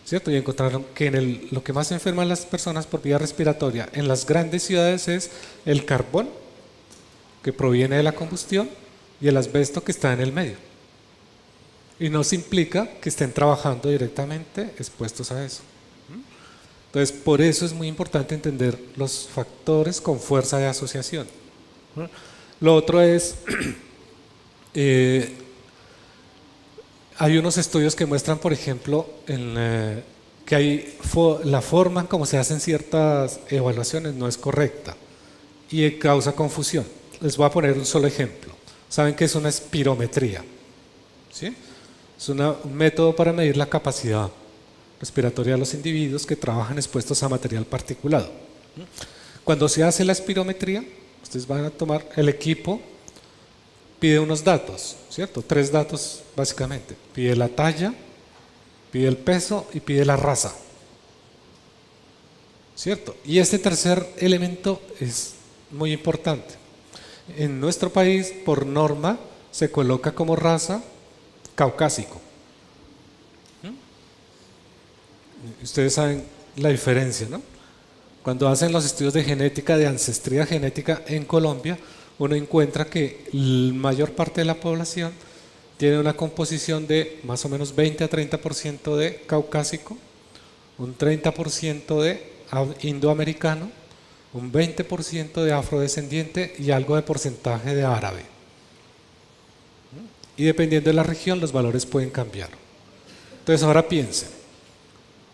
¿cierto? Y encontraron que lo que más se enferman las personas por vía respiratoria en las grandes ciudades es el carbón, que proviene de la combustión, y el asbesto que está en el medio. Y no se implica que estén trabajando directamente expuestos a eso. Entonces, por eso es muy importante entender los factores con fuerza de asociación. Lo otro es, hay unos estudios que muestran, por ejemplo, que la forma en cómo se hacen ciertas evaluaciones no es correcta y causa confusión. Les voy a poner un solo ejemplo. ¿Saben qué es una espirometría? ¿Sí? Es un método para medir la capacidad respiratoria de los individuos que trabajan expuestos a material particulado. Cuando se hace la espirometría, ustedes van a tomar el equipo, pide unos datos, ¿cierto? 3 datos básicamente. Pide la talla, pide el peso y pide la raza, ¿cierto? Y este tercer elemento es muy importante. En nuestro país, por norma, se coloca como raza caucásico. Ustedes saben la diferencia, ¿no? Cuando hacen los estudios de genética, de ancestría genética en Colombia, uno encuentra que la mayor parte de la población tiene una composición de más o menos 20 a 30% de caucásico, un 30% de indoamericano, un 20% de afrodescendiente y algo de porcentaje de árabe. Y dependiendo de la región, los valores pueden cambiar. Entonces, ahora piensen.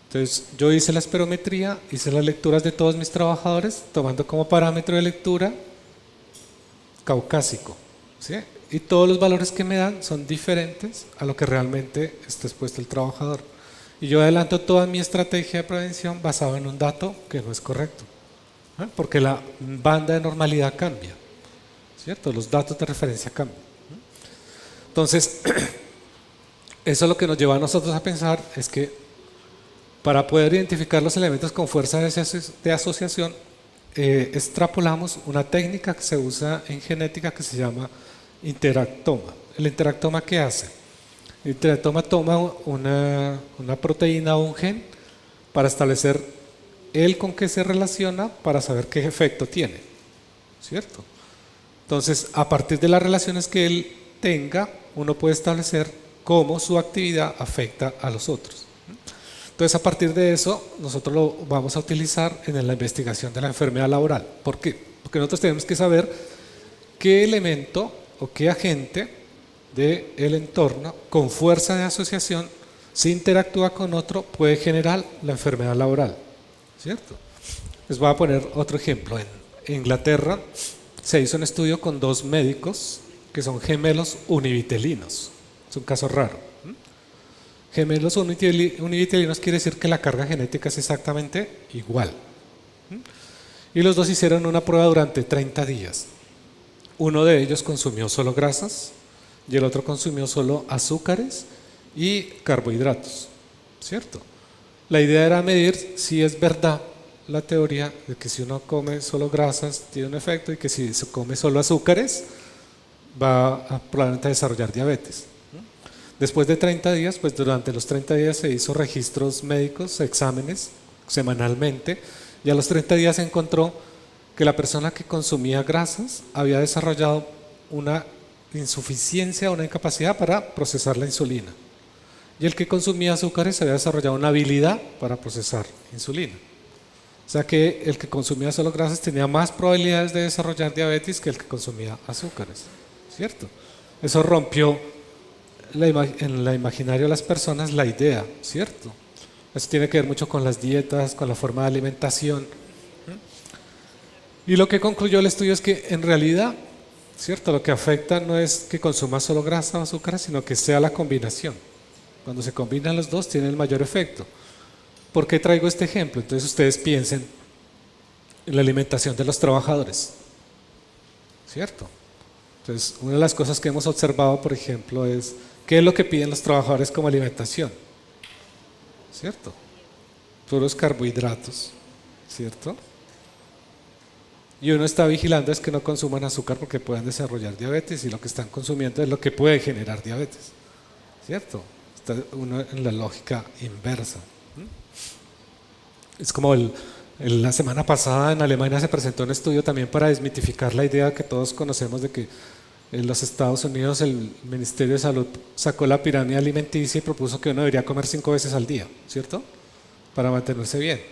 Entonces, yo hice la espirometría, hice las lecturas de todos mis trabajadores, tomando como parámetro de lectura caucásico, ¿sí? Y todos los valores que me dan son diferentes a lo que realmente está expuesto el trabajador. Y yo adelanto toda mi estrategia de prevención basada en un dato que no es correcto, porque la banda de normalidad cambia, ¿cierto? Los datos de referencia cambian. Entonces, eso es lo que nos lleva a nosotros a pensar es que para poder identificar los elementos con fuerza de asociación extrapolamos una técnica que se usa en genética que se llama interactoma. ¿El interactoma qué hace? El interactoma toma una proteína o un gen para establecer el con qué se relaciona para saber qué efecto tiene, ¿cierto? Entonces, a partir de las relaciones que él tenga, uno puede establecer cómo su actividad afecta a los otros. Entonces, a partir de eso, nosotros lo vamos a utilizar en la investigación de la enfermedad laboral. ¿Por qué? Porque nosotros tenemos que saber qué elemento o qué agente del entorno con fuerza de asociación, si interactúa con otro, puede generar la enfermedad laboral, ¿cierto? Les voy a poner otro ejemplo. En Inglaterra se hizo un estudio con 2 médicos que son gemelos univitelinos. Es un caso raro. Gemelos univitelinos quiere decir que la carga genética es exactamente igual. Y los dos hicieron una prueba durante 30 días. Uno de ellos consumió solo grasas y el otro consumió solo azúcares y carbohidratos, ¿cierto? La idea era medir si es verdad la teoría de que si uno come solo grasas tiene un efecto y que si se come solo azúcares va a probablemente desarrollar diabetes. Después de 30 días, pues durante los 30 días se hizo registros médicos, exámenes semanalmente, y a los 30 días se encontró que la persona que consumía grasas había desarrollado una insuficiencia, una incapacidad para procesar la insulina, y el que consumía azúcares había desarrollado una habilidad para procesar insulina. O sea que el que consumía solo grasas tenía más probabilidades de desarrollar diabetes que el que consumía azúcares, ¿cierto? Eso rompió en la imaginario de las personas la idea, ¿cierto? Eso tiene que ver mucho con las dietas, con la forma de alimentación. Y lo que concluyó el estudio es que en realidad, ¿cierto? Lo que afecta no es que consuma solo grasa o azúcar, sino que sea la combinación. Cuando se combinan los dos tiene el mayor efecto. ¿Por qué traigo este ejemplo? Entonces ustedes piensen en la alimentación de los trabajadores, ¿cierto? Entonces, una de las cosas que hemos observado, por ejemplo, es ¿qué es lo que piden los trabajadores como alimentación? ¿Cierto? Puros carbohidratos, ¿cierto? Y uno está vigilando es que no consuman azúcar porque puedan desarrollar diabetes, y lo que están consumiendo es lo que puede generar diabetes, ¿cierto? Está uno en la lógica inversa. Es como la semana pasada en Alemania se presentó un estudio también para desmitificar la idea que todos conocemos de que en los Estados Unidos el Ministerio de Salud sacó la pirámide alimenticia y propuso que uno debería comer 5 veces al día, ¿cierto? Para mantenerse bien.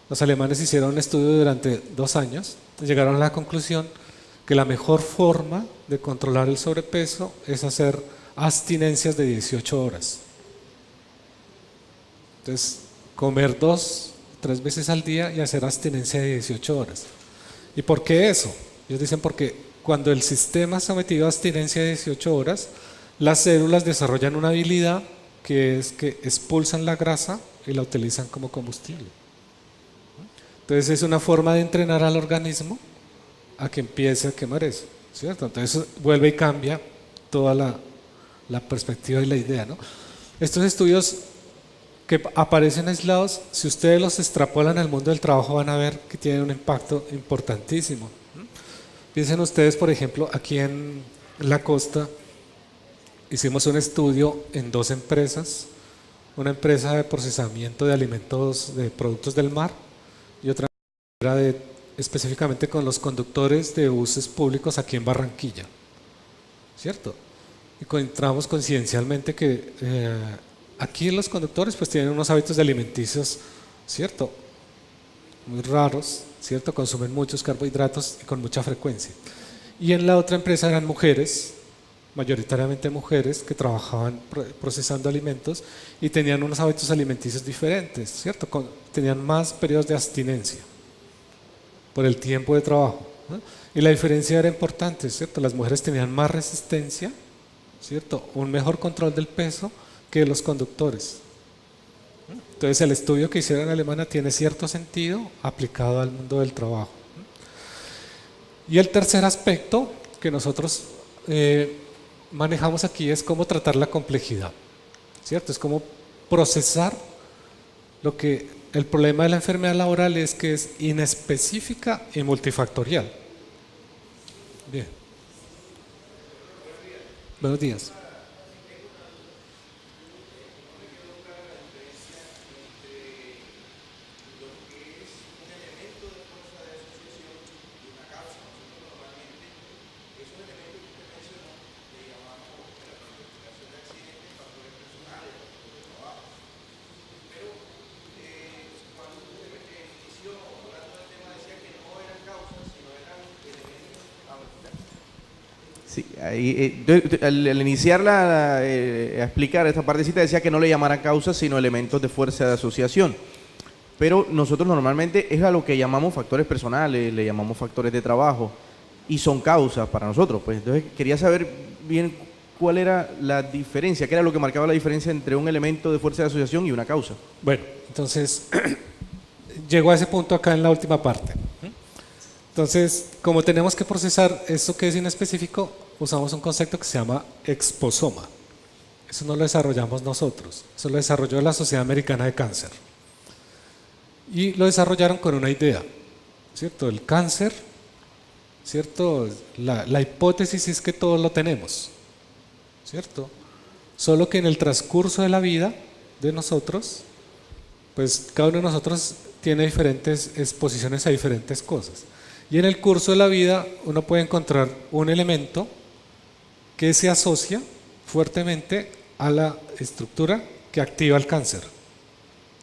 Los alemanes hicieron un estudio durante 2 años, llegaron a la conclusión que la mejor forma de controlar el sobrepeso es hacer abstinencias de 18 horas. Entonces, comer 2 o 3 veces al día y hacer abstinencia de 18 horas. ¿Y por qué eso? Ellos dicen porque cuando el sistema sometido a abstinencia de 18 horas, las células desarrollan una habilidad que es que expulsan la grasa y la utilizan como combustible. Entonces es una forma de entrenar al organismo a que empiece a quemar eso, ¿cierto? Entonces vuelve y cambia toda la perspectiva y la idea, ¿no? Estos estudios que aparecen aislados, si ustedes los extrapolan al mundo del trabajo van a ver que tienen un impacto importantísimo. Piensen ustedes, por ejemplo, aquí en la costa hicimos un estudio en 2 empresas, una empresa de procesamiento de alimentos, de productos del mar, y otra era específicamente con los conductores de buses públicos aquí en Barranquilla, ¿cierto? Y encontramos coincidencialmente que aquí los conductores pues tienen unos hábitos alimenticios, ¿cierto? Muy raros, ¿cierto? Consumen muchos carbohidratos y con mucha frecuencia. Y en la otra empresa eran mujeres, mayoritariamente mujeres, que trabajaban procesando alimentos y tenían unos hábitos alimenticios diferentes, ¿cierto? Tenían más periodos de abstinencia por el tiempo de trabajo, ¿no? Y la diferencia era importante, ¿cierto? Las mujeres tenían más resistencia, ¿cierto? Un mejor control del peso que los conductores. Entonces el estudio que hicieron en Alemania tiene cierto sentido aplicado al mundo del trabajo. Y el tercer aspecto que nosotros manejamos aquí es cómo tratar la complejidad, ¿cierto? Es cómo procesar lo que El problema de la enfermedad laboral es que es inespecífica y multifactorial. Bien, buenos días. Sí, ahí, al iniciar a explicar esta partecita decía que no le llamaran causas sino elementos de fuerza de asociación. Pero nosotros normalmente es a lo que llamamos factores personales, le llamamos factores de trabajo y son causas para nosotros. Pues entonces quería saber bien cuál era la diferencia, qué era lo que marcaba la diferencia entre un elemento de fuerza de asociación y una causa. Bueno, entonces llego a ese punto acá en la última parte. Entonces, como tenemos que procesar esto que es inespecífico, usamos un concepto que se llama exposoma. Eso no lo desarrollamos nosotros, eso lo desarrolló la Sociedad Americana de Cáncer. Y lo desarrollaron con una idea, ¿cierto? El cáncer, ¿cierto? La hipótesis es que todos lo tenemos, ¿cierto? Solo que en el transcurso de la vida de nosotros, pues cada uno de nosotros tiene diferentes exposiciones a diferentes cosas. Y en el curso de la vida uno puede encontrar un elemento que se asocia fuertemente a la estructura que activa el cáncer,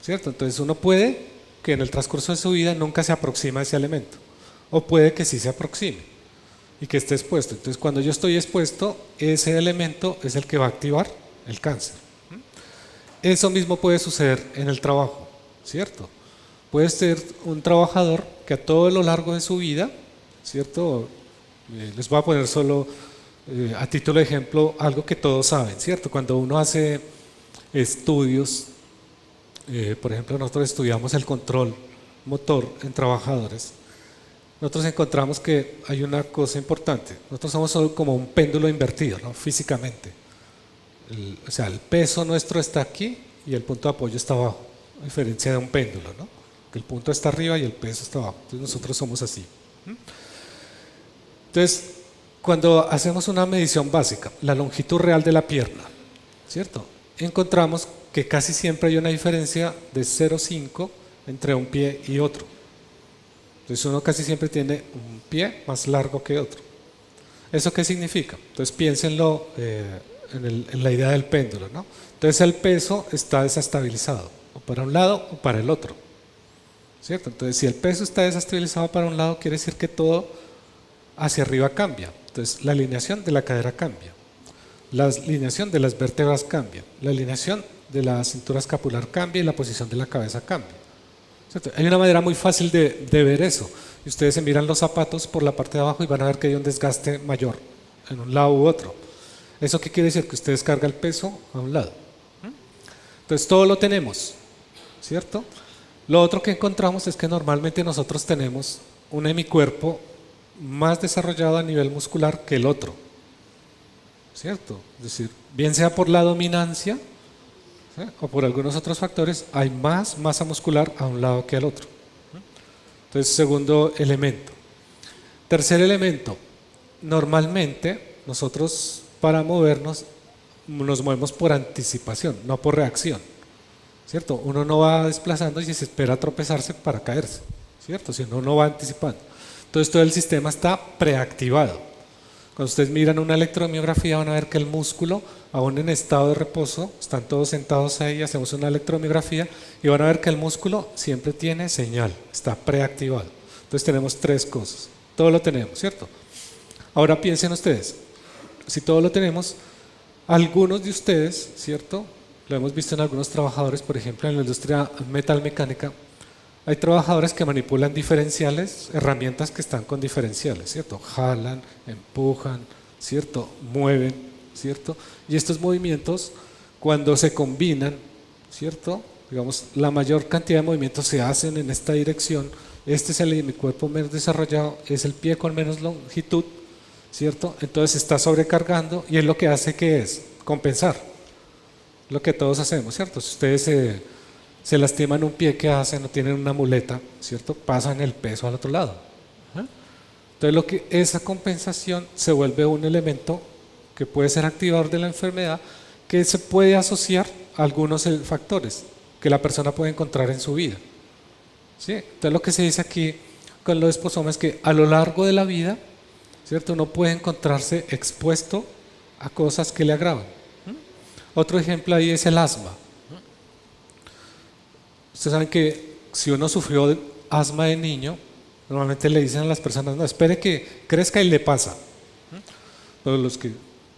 ¿cierto? Entonces uno puede que en el transcurso de su vida nunca se aproxima a ese elemento, o puede que sí se aproxime y que esté expuesto. Entonces cuando yo estoy expuesto, ese elemento es el que va a activar el cáncer. Eso mismo puede suceder en el trabajo, ¿cierto? Puede ser un trabajador que a todo lo largo de su vida, ¿cierto? Les voy a poner solo a título de ejemplo algo que todos saben, ¿cierto? Cuando uno hace estudios, por ejemplo, nosotros estudiamos el control motor en trabajadores, nosotros encontramos que hay una cosa importante. Nosotros somos solo como un péndulo invertido, ¿no? Físicamente. O sea, el peso nuestro está aquí y el punto de apoyo está abajo, a diferencia de un péndulo, ¿no? Que el punto está arriba y el peso está abajo. Entonces nosotros somos así. Entonces, cuando hacemos una medición básica, la longitud real de la pierna, ¿cierto? Encontramos que casi siempre hay una diferencia de 0,5 entre un pie y otro. Entonces uno casi siempre tiene un pie más largo que otro. ¿Eso qué significa? Entonces piénsenlo en la idea del péndulo, ¿no? Entonces el peso está desestabilizado, o para un lado o para el otro, ¿cierto? Entonces si el peso está desestabilizado para un lado, quiere decir que todo hacia arriba cambia. Entonces la alineación de la cadera cambia, la alineación de las vértebras cambia, la alineación de la cintura escapular cambia y la posición de la cabeza cambia, ¿cierto? Hay una manera muy fácil de ver eso. Y ustedes se miran los zapatos por la parte de abajo y van a ver que hay un desgaste mayor en un lado u otro. ¿Eso qué quiere decir? Que usted descarga el peso a un lado. Entonces todo lo tenemos, ¿cierto? Lo otro que encontramos es que normalmente nosotros tenemos un hemicuerpo más desarrollado a nivel muscular que el otro, ¿cierto? Es decir, bien sea por la dominancia, ¿sí?, o por algunos otros factores, hay más masa muscular a un lado que al otro. Entonces, segundo elemento. Tercer elemento, normalmente nosotros para movernos nos movemos por anticipación, no por reacción, ¿cierto? Uno no va desplazando y se espera tropezarse para caerse, ¿cierto? Sino uno va anticipando. Entonces todo el sistema está preactivado. Cuando ustedes miran una electromiografía van a ver que el músculo, aún en estado de reposo, están todos sentados ahí, hacemos una electromiografía y van a ver que el músculo siempre tiene señal, está preactivado. Entonces tenemos tres cosas, todo lo tenemos, ¿cierto? Ahora piensen ustedes, si todo lo tenemos, algunos de ustedes, ¿cierto? Lo hemos visto en algunos trabajadores, por ejemplo en la industria metalmecánica, hay trabajadores que manipulan diferenciales, herramientas que están con diferenciales, ¿cierto? Jalan, empujan, ¿cierto? Mueven, ¿cierto? Y estos movimientos, cuando se combinan, ¿cierto? Digamos, la mayor cantidad de movimientos se hacen en esta dirección. Este es mi cuerpo menos desarrollado, es el pie con menos longitud, ¿cierto? Entonces se está sobrecargando y es lo que hace que es compensar, lo que todos hacemos, ¿cierto? Si ustedes se lastiman un pie, ¿qué hacen? No tienen una muleta, ¿cierto? Pasan el peso al otro lado. ¿Ah? Entonces esa compensación se vuelve un elemento que puede ser activador de la enfermedad, que se puede asociar a algunos factores que la persona puede encontrar en su vida. ¿Sí? Entonces lo que se dice aquí con los esposomas es que a lo largo de la vida, ¿cierto? Uno puede encontrarse expuesto a cosas que le agravan. Otro ejemplo ahí es el asma. Ustedes saben que si uno sufrió de asma de niño, normalmente le dicen a las personas, no, espere que crezca y le pasa. Pero los que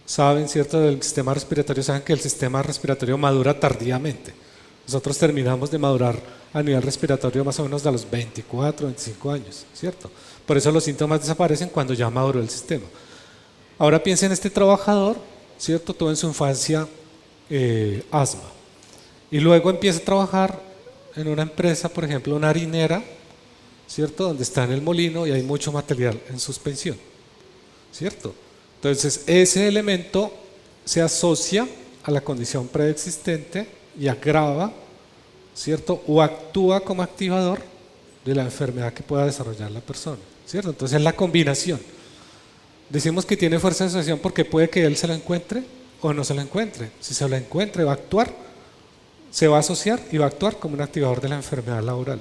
saben, ¿cierto?, del sistema respiratorio, saben que el sistema respiratorio madura tardíamente. Nosotros terminamos de madurar a nivel respiratorio más o menos a los 24, 25 años, ¿cierto? Por eso los síntomas desaparecen cuando ya maduró el sistema. Ahora piensen en este trabajador, ¿cierto? Tuvo en su infancia asma. Y luego empieza a trabajar en una empresa, por ejemplo, una harinera, ¿cierto? Donde está en el molino y hay mucho material en suspensión, ¿cierto? Entonces, ese elemento se asocia a la condición preexistente y agrava, ¿cierto? O actúa como activador de la enfermedad que pueda desarrollar la persona, ¿cierto? Entonces, es la combinación. Decimos que tiene fuerza de asociación porque puede que él se lo encuentre o no se lo encuentre. Si se lo encuentre, va a actuar, se va a asociar y va a actuar como un activador de la enfermedad laboral.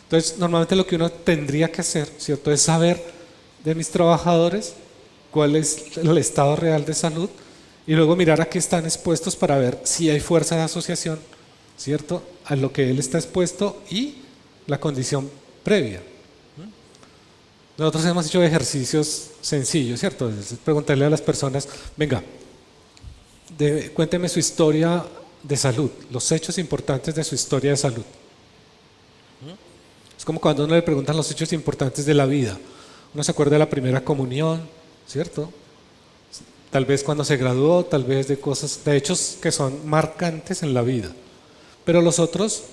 Entonces, normalmente lo que uno tendría que hacer, ¿cierto?, es saber de mis trabajadores cuál es el estado real de salud y luego mirar a qué están expuestos para ver si hay fuerza de asociación, ¿cierto?, a lo que él está expuesto y la condición previa. Nosotros hemos hecho ejercicios sencillos, ¿cierto? Es preguntarle a las personas, venga, cuénteme su historia de salud, los hechos importantes de su historia de salud. Es como cuando uno le preguntan los hechos importantes de la vida. Uno se acuerda de la primera comunión, ¿cierto? Tal vez cuando se graduó, tal vez de cosas, de hechos que son marcantes en la vida. Pero los otros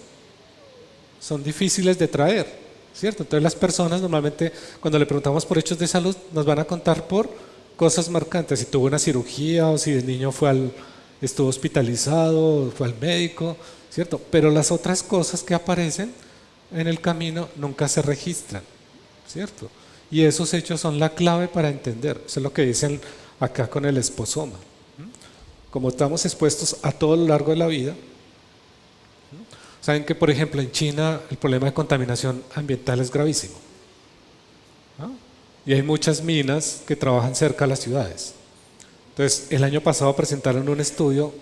son difíciles de traer, ¿cierto? Entonces las personas normalmente cuando le preguntamos por hechos de salud nos van a contar por cosas marcantes, si tuvo una cirugía o si de niño estuvo hospitalizado, fue al médico, ¿cierto? Pero las otras cosas que aparecen en el camino nunca se registran, ¿cierto? Y esos hechos son la clave para entender. Eso es lo que dicen acá con el esposoma. Como estamos expuestos a todo lo largo de la vida, saben que por ejemplo en China el problema de contaminación ambiental es gravísimo, ¿no? Y hay muchas minas que trabajan cerca de las ciudades. Entonces el año pasado presentaron un estudio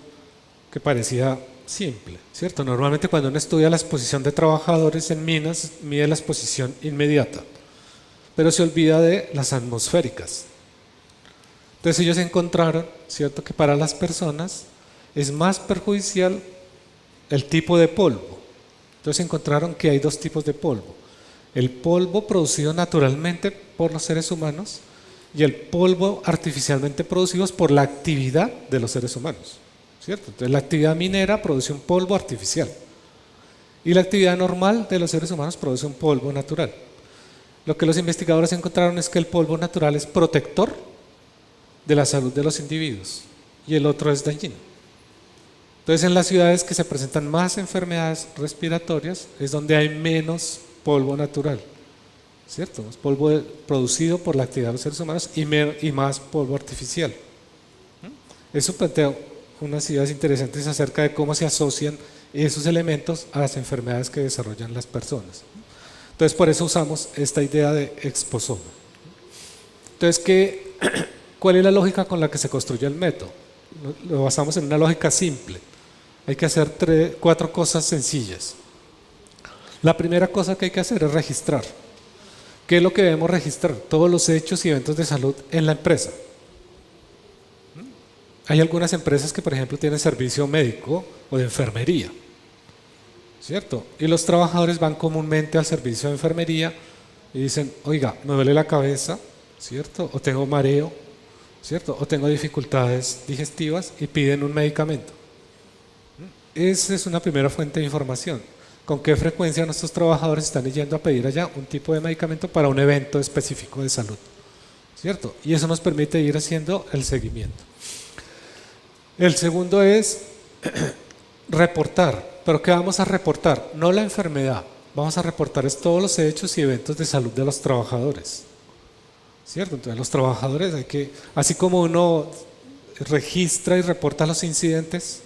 que parecía simple, ¿cierto? Normalmente cuando uno estudia la exposición de trabajadores en minas mide la exposición inmediata, pero se olvida de las atmosféricas. Entonces ellos encontraron, ¿cierto?, que para las personas es más perjudicial el tipo de polvo. Entonces encontraron que hay dos tipos de polvo: el polvo producido naturalmente por los seres humanos y el polvo artificialmente producido por la actividad de los seres humanos, ¿cierto? Entonces la actividad minera produce un polvo artificial y la actividad normal de los seres humanos produce un polvo natural. Lo que los investigadores encontraron es que el polvo natural es protector de la salud de los individuos y el otro es dañino. Entonces en las ciudades que se presentan más enfermedades respiratorias es donde hay menos polvo natural, ¿cierto? Es polvo producido por la actividad de los seres humanos y más polvo artificial. Eso plantea unas ideas interesantes acerca de cómo se asocian esos elementos a las enfermedades que desarrollan las personas. Entonces por eso usamos esta idea de exposoma. Entonces, ¿cuál es la lógica con la que se construye el método? Lo basamos en una lógica simple. Hay que hacer 4 cosas sencillas. La primera cosa que hay que hacer es registrar. ¿Qué es lo que debemos registrar? Todos los hechos y eventos de salud en la empresa. Hay algunas empresas que, por ejemplo, tienen servicio médico o de enfermería, ¿cierto? Y los trabajadores van comúnmente al servicio de enfermería y dicen, oiga, me duele la cabeza, ¿cierto? O tengo mareo, ¿cierto? O tengo dificultades digestivas y piden un medicamento. Esa es una primera fuente de información. ¿Con qué frecuencia nuestros trabajadores están yendo a pedir allá un tipo de medicamento para un evento específico de salud, ¿cierto? Y eso nos permite ir haciendo el seguimiento. El segundo es reportar. Pero ¿qué vamos a reportar? No la enfermedad, vamos a reportar es todos los hechos y eventos de salud de los trabajadores, ¿cierto? Entonces los trabajadores hay que, así como uno registra y reporta los incidentes,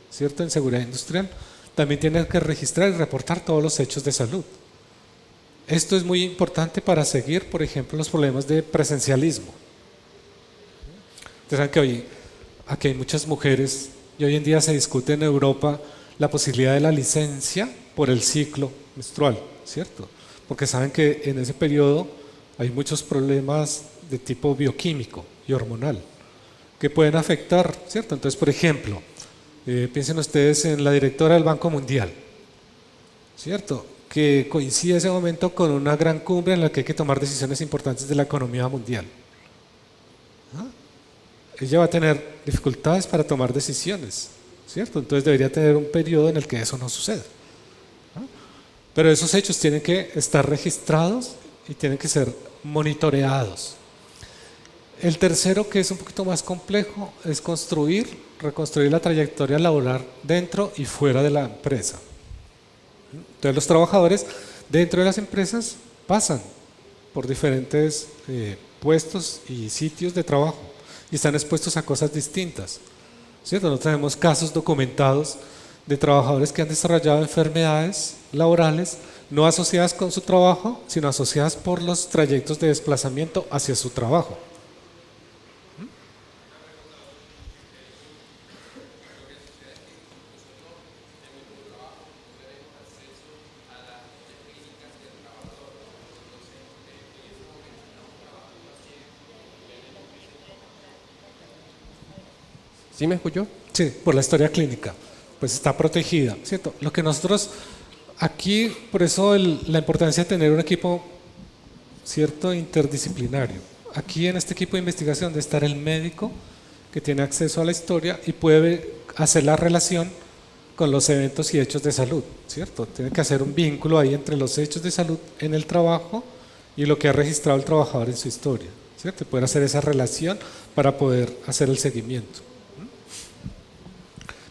¿cierto? En seguridad industrial, también tiene que registrar y reportar todos los hechos de salud. Esto es muy importante para seguir, por ejemplo, los problemas de presencialismo. Ustedes saben que hoy aquí hay muchas mujeres y hoy en día se discute en Europa la posibilidad de la licencia por el ciclo menstrual, ¿cierto? Porque saben que en ese periodo hay muchos problemas de tipo bioquímico y hormonal que pueden afectar, ¿cierto? Entonces, por ejemplo, piensen ustedes en la directora del Banco Mundial, ¿cierto? Que coincide ese momento con una gran cumbre en la que hay que tomar decisiones importantes de la economía mundial. ¿Ah? Ella va a tener dificultades para tomar decisiones, ¿cierto? Entonces debería tener un periodo en el que eso no suceda. ¿Ah? Pero esos hechos tienen que estar registrados y tienen que ser monitoreados. El tercero, que es un poquito más complejo, es reconstruir la trayectoria laboral dentro y fuera de la empresa. Entonces los trabajadores dentro de las empresas pasan por diferentes puestos y sitios de trabajo y están expuestos a cosas distintas, ¿cierto? Nosotros tenemos casos documentados de trabajadores que han desarrollado enfermedades laborales no asociadas con su trabajo, sino asociadas por los trayectos de desplazamiento hacia su trabajo. ¿Sí me escuchó? Sí, por la historia clínica, pues está protegida, ¿cierto? Lo que nosotros aquí, por eso la importancia de tener un equipo, ¿cierto?, interdisciplinario. Aquí en este equipo de investigación debe estar el médico que tiene acceso a la historia y puede hacer la relación con los eventos y hechos de salud, ¿cierto? Tiene que hacer un vínculo ahí entre los hechos de salud en el trabajo y lo que ha registrado el trabajador en su historia, ¿cierto? Y poder hacer esa relación para poder hacer el seguimiento.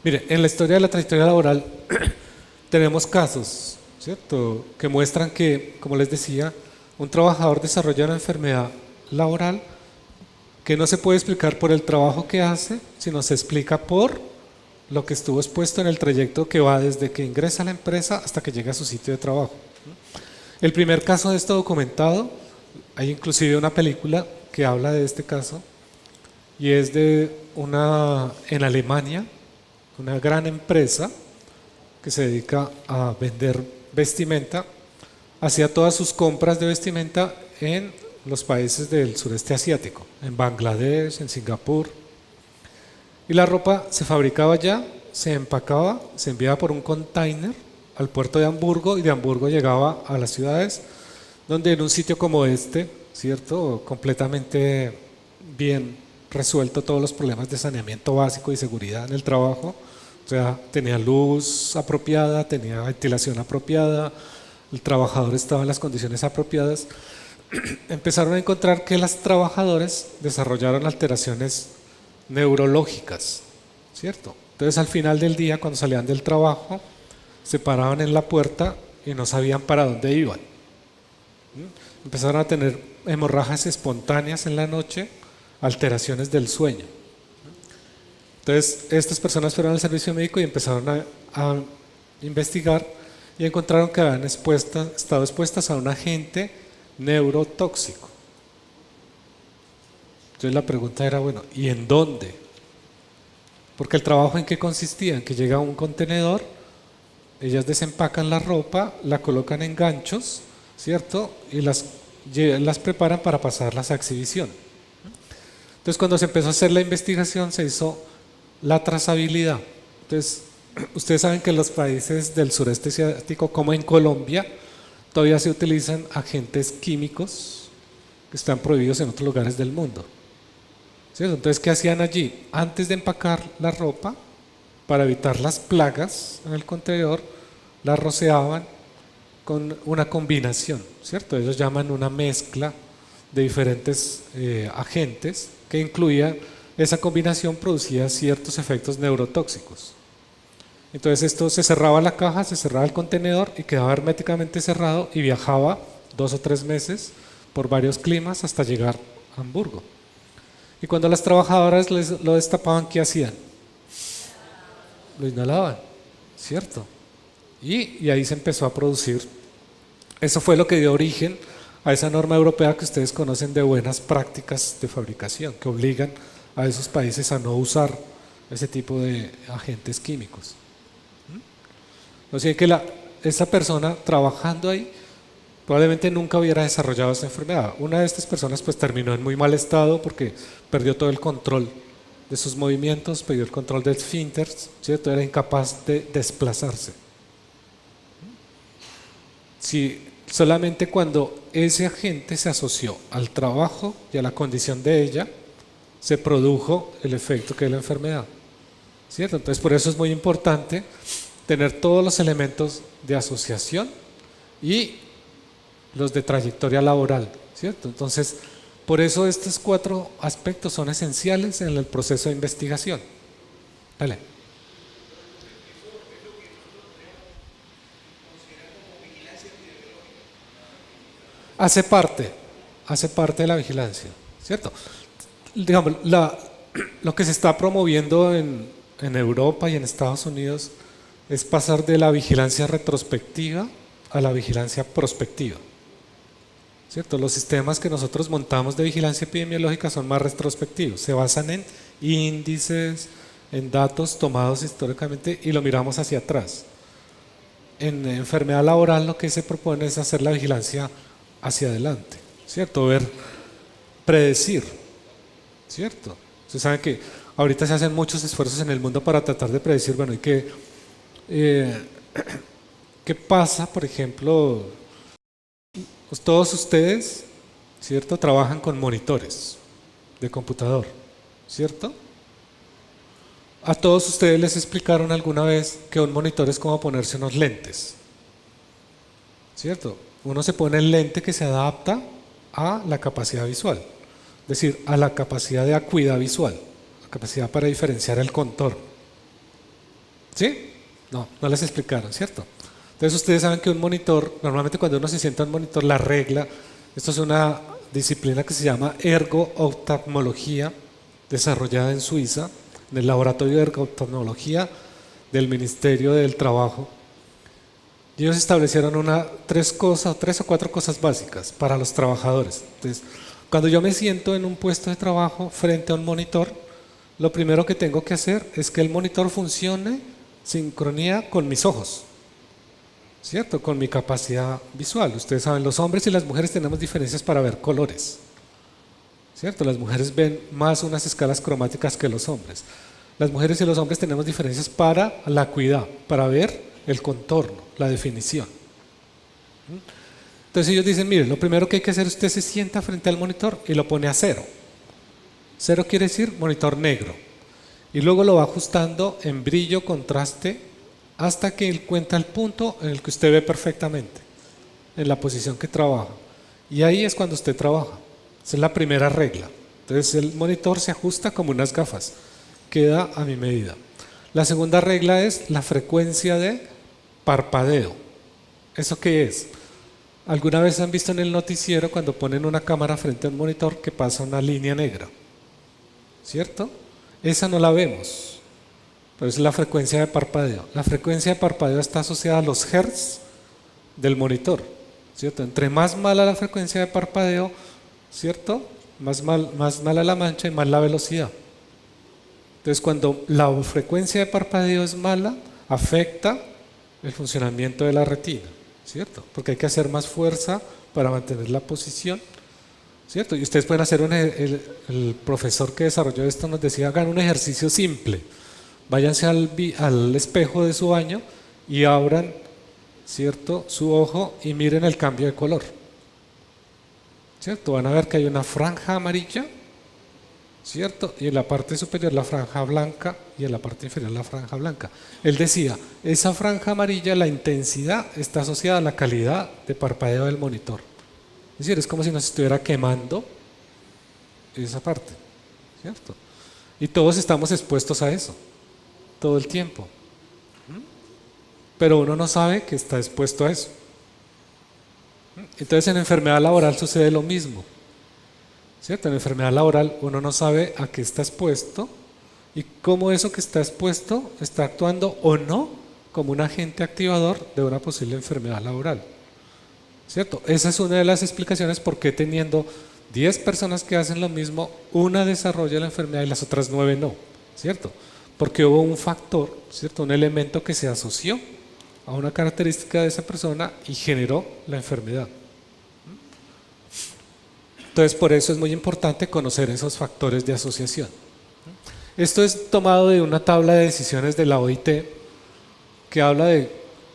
Mire, en la historia de la trayectoria laboral tenemos casos, ¿cierto?, que muestran que, como les decía, un trabajador desarrolla una enfermedad laboral que no se puede explicar por el trabajo que hace, sino se explica por lo que estuvo expuesto en el trayecto que va desde que ingresa a la empresa hasta que llega a su sitio de trabajo. El primer caso de esto documentado, hay inclusive una película que habla de este caso, y es en Alemania, una gran empresa que se dedica a vender vestimenta, hacía todas sus compras de vestimenta en los países del sureste asiático, en Bangladesh, en Singapur, y la ropa se fabricaba allá, se empacaba, se enviaba por un container al puerto de Hamburgo y de Hamburgo llegaba a las ciudades donde en un sitio como este, ¿cierto?, completamente bien resuelto todos los problemas de saneamiento básico y seguridad en el trabajo, o sea, tenía luz apropiada, tenía ventilación apropiada, el trabajador estaba en las condiciones apropiadas. Empezaron a encontrar que las trabajadoras desarrollaron alteraciones neurológicas, ¿cierto? Entonces al final del día, cuando salían del trabajo, se paraban en la puerta y no sabían para dónde iban. Empezaron a tener hemorragias espontáneas en la noche, alteraciones del sueño. Entonces estas personas fueron al servicio médico y empezaron a investigar y encontraron que habían estado expuestas a un agente neurotóxico. Entonces la pregunta era, bueno, ¿y en dónde? Porque el trabajo, ¿en qué consistía? En que llega un contenedor, ellas desempacan la ropa, la colocan en ganchos, ¿cierto? Y las preparan para pasarlas a exhibición. Entonces cuando se empezó a hacer la investigación se hizo la trazabilidad. Entonces ustedes saben que en los países del sureste asiático, como en Colombia, todavía se utilizan agentes químicos que están prohibidos en otros lugares del mundo, ¿cierto? Entonces, ¿qué hacían allí? Antes de empacar la ropa, para evitar las plagas en el contenedor, la rociaban con una combinación, ¿cierto? Ellos llaman una mezcla de diferentes agentes que incluía, esa combinación producía ciertos efectos neurotóxicos. Entonces esto se cerraba la caja, se cerraba el contenedor y quedaba herméticamente cerrado y viajaba 2 o 3 meses por varios climas hasta llegar a Hamburgo. Y cuando las trabajadoras lo destapaban, ¿qué hacían? Lo inhalaban, ¿cierto? Y ahí se empezó a producir. Eso fue lo que dio origen a esa norma europea que ustedes conocen de buenas prácticas de fabricación, que obligan a esos países a no usar ese tipo de agentes químicos. O sea que esa persona trabajando ahí probablemente nunca hubiera desarrollado esa enfermedad. Una de estas personas pues terminó en muy mal estado porque perdió todo el control de sus movimientos, perdió el control del esfínter, ¿cierto? Era incapaz de desplazarse. Si solamente cuando ese agente se asoció al trabajo y a la condición de ella, se produjo el efecto que es la enfermedad, ¿cierto? Entonces por eso es muy importante tener todos los elementos de asociación y los de trayectoria laboral, ¿cierto? Entonces, por eso estos 4 aspectos son esenciales en el proceso de investigación. Dale. Hace parte de la vigilancia, ¿cierto? Digamos, lo que se está promoviendo en Europa y en Estados Unidos es pasar de la vigilancia retrospectiva a la vigilancia prospectiva, ¿cierto? Los sistemas que nosotros montamos de vigilancia epidemiológica son más retrospectivos, se basan en índices, en datos tomados históricamente y lo miramos hacia atrás. En enfermedad laboral lo que se propone es hacer la vigilancia hacia adelante, ¿cierto? Predecir, ¿cierto? Ustedes saben que ahorita se hacen muchos esfuerzos en el mundo para tratar de predecir, bueno, ¿y qué pasa, por ejemplo? Pues todos ustedes, ¿cierto? Trabajan con monitores de computador, ¿cierto? A todos ustedes les explicaron alguna vez que un monitor es como ponerse unos lentes, ¿cierto? Uno se pone el lente que se adapta a la capacidad visual, es decir, a la capacidad de acuidad visual, la capacidad para diferenciar el contorno. ¿Sí? No les explicaron, ¿cierto? Entonces ustedes saben que un monitor, normalmente cuando uno se sienta en un monitor, la regla, esto es una disciplina que se llama ergo-oftalmología, desarrollada en Suiza, en el laboratorio de ergo-oftalmología del Ministerio del Trabajo. Y ellos establecieron 3 o 4 cosas básicas para los trabajadores. Entonces, cuando yo me siento en un puesto de trabajo frente a un monitor, lo primero que tengo que hacer es que el monitor funcione sincronía con mis ojos, ¿cierto? Con mi capacidad visual. Ustedes saben, los hombres y las mujeres tenemos diferencias para ver colores, ¿cierto? Las mujeres ven más unas escalas cromáticas que los hombres. Las mujeres y los hombres tenemos diferencias para la acuidad, para ver el contorno, la definición. Entonces ellos dicen, mire, lo primero que hay que hacer, usted se sienta frente al monitor y lo pone a 0. 0 quiere decir monitor negro. Y luego lo va ajustando en brillo, contraste, hasta que encuentra el punto en el que usted ve perfectamente, en la posición que trabaja. Y ahí es cuando usted trabaja. Esa es la primera regla. Entonces el monitor se ajusta como unas gafas, queda a mi medida. La segunda regla es la frecuencia de parpadeo. ¿Eso qué es? ¿Alguna vez han visto en el noticiero cuando ponen una cámara frente a un monitor que pasa una línea negra? ¿Cierto? Esa no la vemos, pero es la frecuencia de parpadeo. La frecuencia de parpadeo está asociada a los hertz del monitor, ¿cierto? Entre más mala la frecuencia de parpadeo, ¿cierto? Más mala la mancha y más la velocidad. Entonces, cuando la frecuencia de parpadeo es mala, afecta el funcionamiento de la retina, ¿cierto? Porque hay que hacer más fuerza para mantener la posición, ¿cierto? Y ustedes pueden hacer el profesor que desarrolló esto nos decía, hagan un ejercicio simple. Váyanse al espejo de su baño y abran, ¿cierto?, su ojo y miren el cambio de color, ¿cierto? Van a ver que hay una franja amarilla, ¿cierto? Y en la parte superior la franja blanca y en la parte inferior la franja blanca. Él decía, esa franja amarilla, la intensidad está asociada a la calidad de parpadeo del monitor. Es decir, es como si nos estuviera quemando esa parte, ¿cierto? Y todos estamos expuestos a eso, todo el tiempo. pero uno no sabe que está expuesto a eso. Entonces en enfermedad laboral sucede lo mismo, ¿cierto? En enfermedad laboral uno no sabe a qué está expuesto y cómo eso que está expuesto está actuando o no como un agente activador de una posible enfermedad laboral, ¿cierto? Esa es una de las explicaciones por qué teniendo 10 personas que hacen lo mismo, una desarrolla la enfermedad y las otras 9 no, ¿cierto? Porque hubo un factor, ¿cierto? Un elemento que se asoció a una característica de esa persona y generó la enfermedad. Entonces, por eso es muy importante conocer esos factores de asociación. Esto es tomado de una tabla de decisiones de la OIT que habla de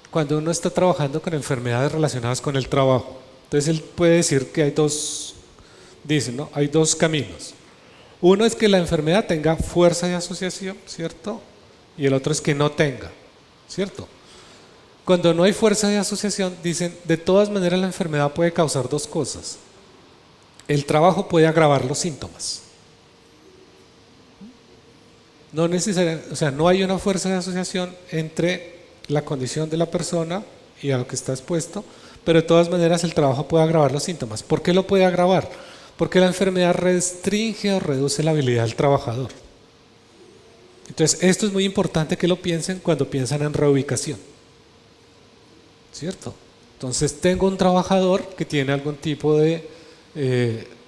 cuando uno está trabajando con enfermedades relacionadas con el trabajo. Entonces, él puede decir que hay dos, dice, ¿no? Hay dos caminos. Uno es que la enfermedad tenga fuerza de asociación, ¿cierto? Y el otro es que no tenga, ¿cierto? Cuando no hay fuerza de asociación, dicen, de todas maneras la enfermedad puede causar dos cosas. El trabajo puede agravar los síntomas. No necesariamente, o sea, no hay una fuerza de asociación entre la condición de la persona y a lo que está expuesto, pero de todas maneras el trabajo puede agravar los síntomas. ¿Por qué lo puede agravar? Porque la enfermedad restringe o reduce la habilidad del trabajador. Entonces, esto es muy importante que lo piensen cuando piensan en reubicación, ¿cierto? Entonces, tengo un trabajador que tiene algún tipo de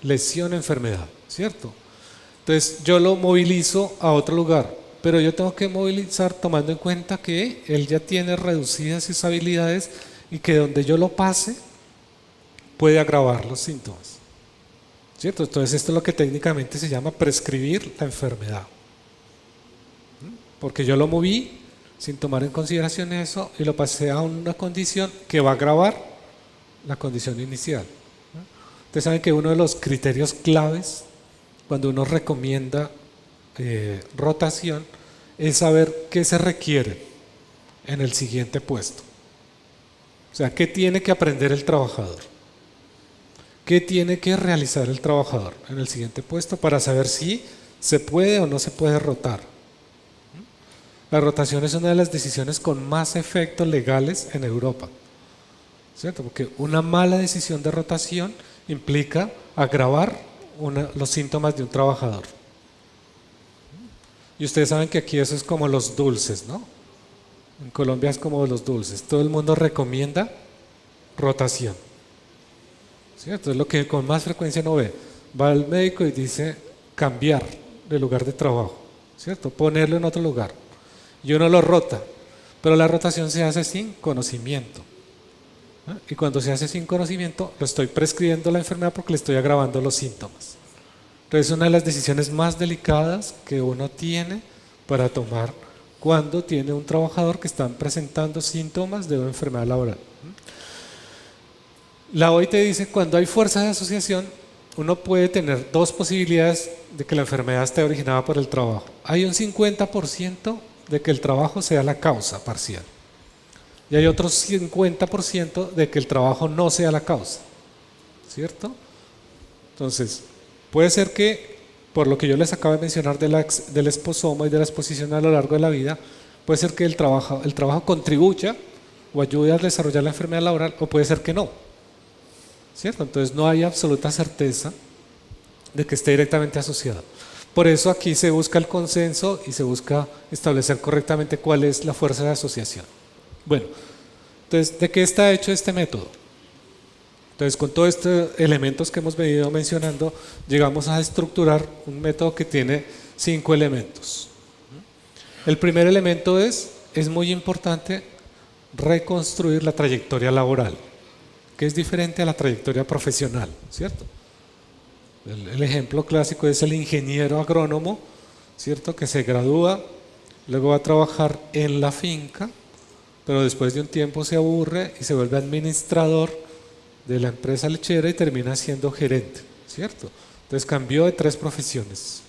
lesión o enfermedad, ¿cierto? Entonces, yo lo movilizo a otro lugar, pero yo tengo que movilizar tomando en cuenta que él ya tiene reducidas sus habilidades y que donde yo lo pase puede agravar los síntomas, ¿cierto? Entonces, esto es lo que técnicamente se llama prescribir la enfermedad, porque yo lo moví sin tomar en consideración eso y lo pasé a una condición que va a agravar la condición inicial. Ustedes saben que uno de los criterios claves cuando uno recomienda rotación es saber qué se requiere en el siguiente puesto. O sea, qué tiene que aprender el trabajador, qué tiene que realizar el trabajador en el siguiente puesto para saber si se puede o no se puede rotar. La rotación es una de las decisiones con más efectos legales en Europa, ¿cierto? Porque una mala decisión de rotación implica agravar los síntomas de un trabajador. Y ustedes saben que aquí eso es como los dulces, ¿no? En Colombia es como los dulces. Todo el mundo recomienda rotación, ¿cierto? Es lo que con más frecuencia uno ve. Va al médico y dice cambiar de lugar de trabajo, ¿cierto? Ponerlo en otro lugar. Y uno lo rota, pero la rotación se hace sin conocimiento. Y cuando se hace sin conocimiento, lo estoy prescribiendo la enfermedad porque le estoy agravando los síntomas. Entonces, es una de las decisiones más delicadas que uno tiene para tomar cuando tiene un trabajador que está presentando síntomas de una enfermedad laboral. La OIT dice que cuando hay fuerza de asociación, uno puede tener dos posibilidades de que la enfermedad esté originada por el trabajo. Hay un 50% de que el trabajo sea la causa parcial. Y hay otro 50% de que el trabajo no sea la causa, ¿cierto? Entonces, puede ser que, por lo que yo les acabo de mencionar del exposoma y de la exposición a lo largo de la vida, puede ser que el trabajo contribuya o ayude a desarrollar la enfermedad laboral, o puede ser que no, ¿cierto? Entonces, no hay absoluta certeza de que esté directamente asociado. Por eso aquí se busca el consenso y se busca establecer correctamente cuál es la fuerza de asociación. Bueno, entonces, ¿de qué está hecho este método? Entonces, con todos estos elementos que hemos venido mencionando, llegamos a estructurar un método que tiene 5 elementos. El primer elemento es muy importante reconstruir la trayectoria laboral, que es diferente a la trayectoria profesional, ¿cierto? El ejemplo clásico es el ingeniero agrónomo, ¿cierto? Que se gradúa, luego va a trabajar en la finca, pero después de un tiempo se aburre y se vuelve administrador de la empresa lechera y termina siendo gerente, ¿cierto? Entonces cambió de 3 profesiones,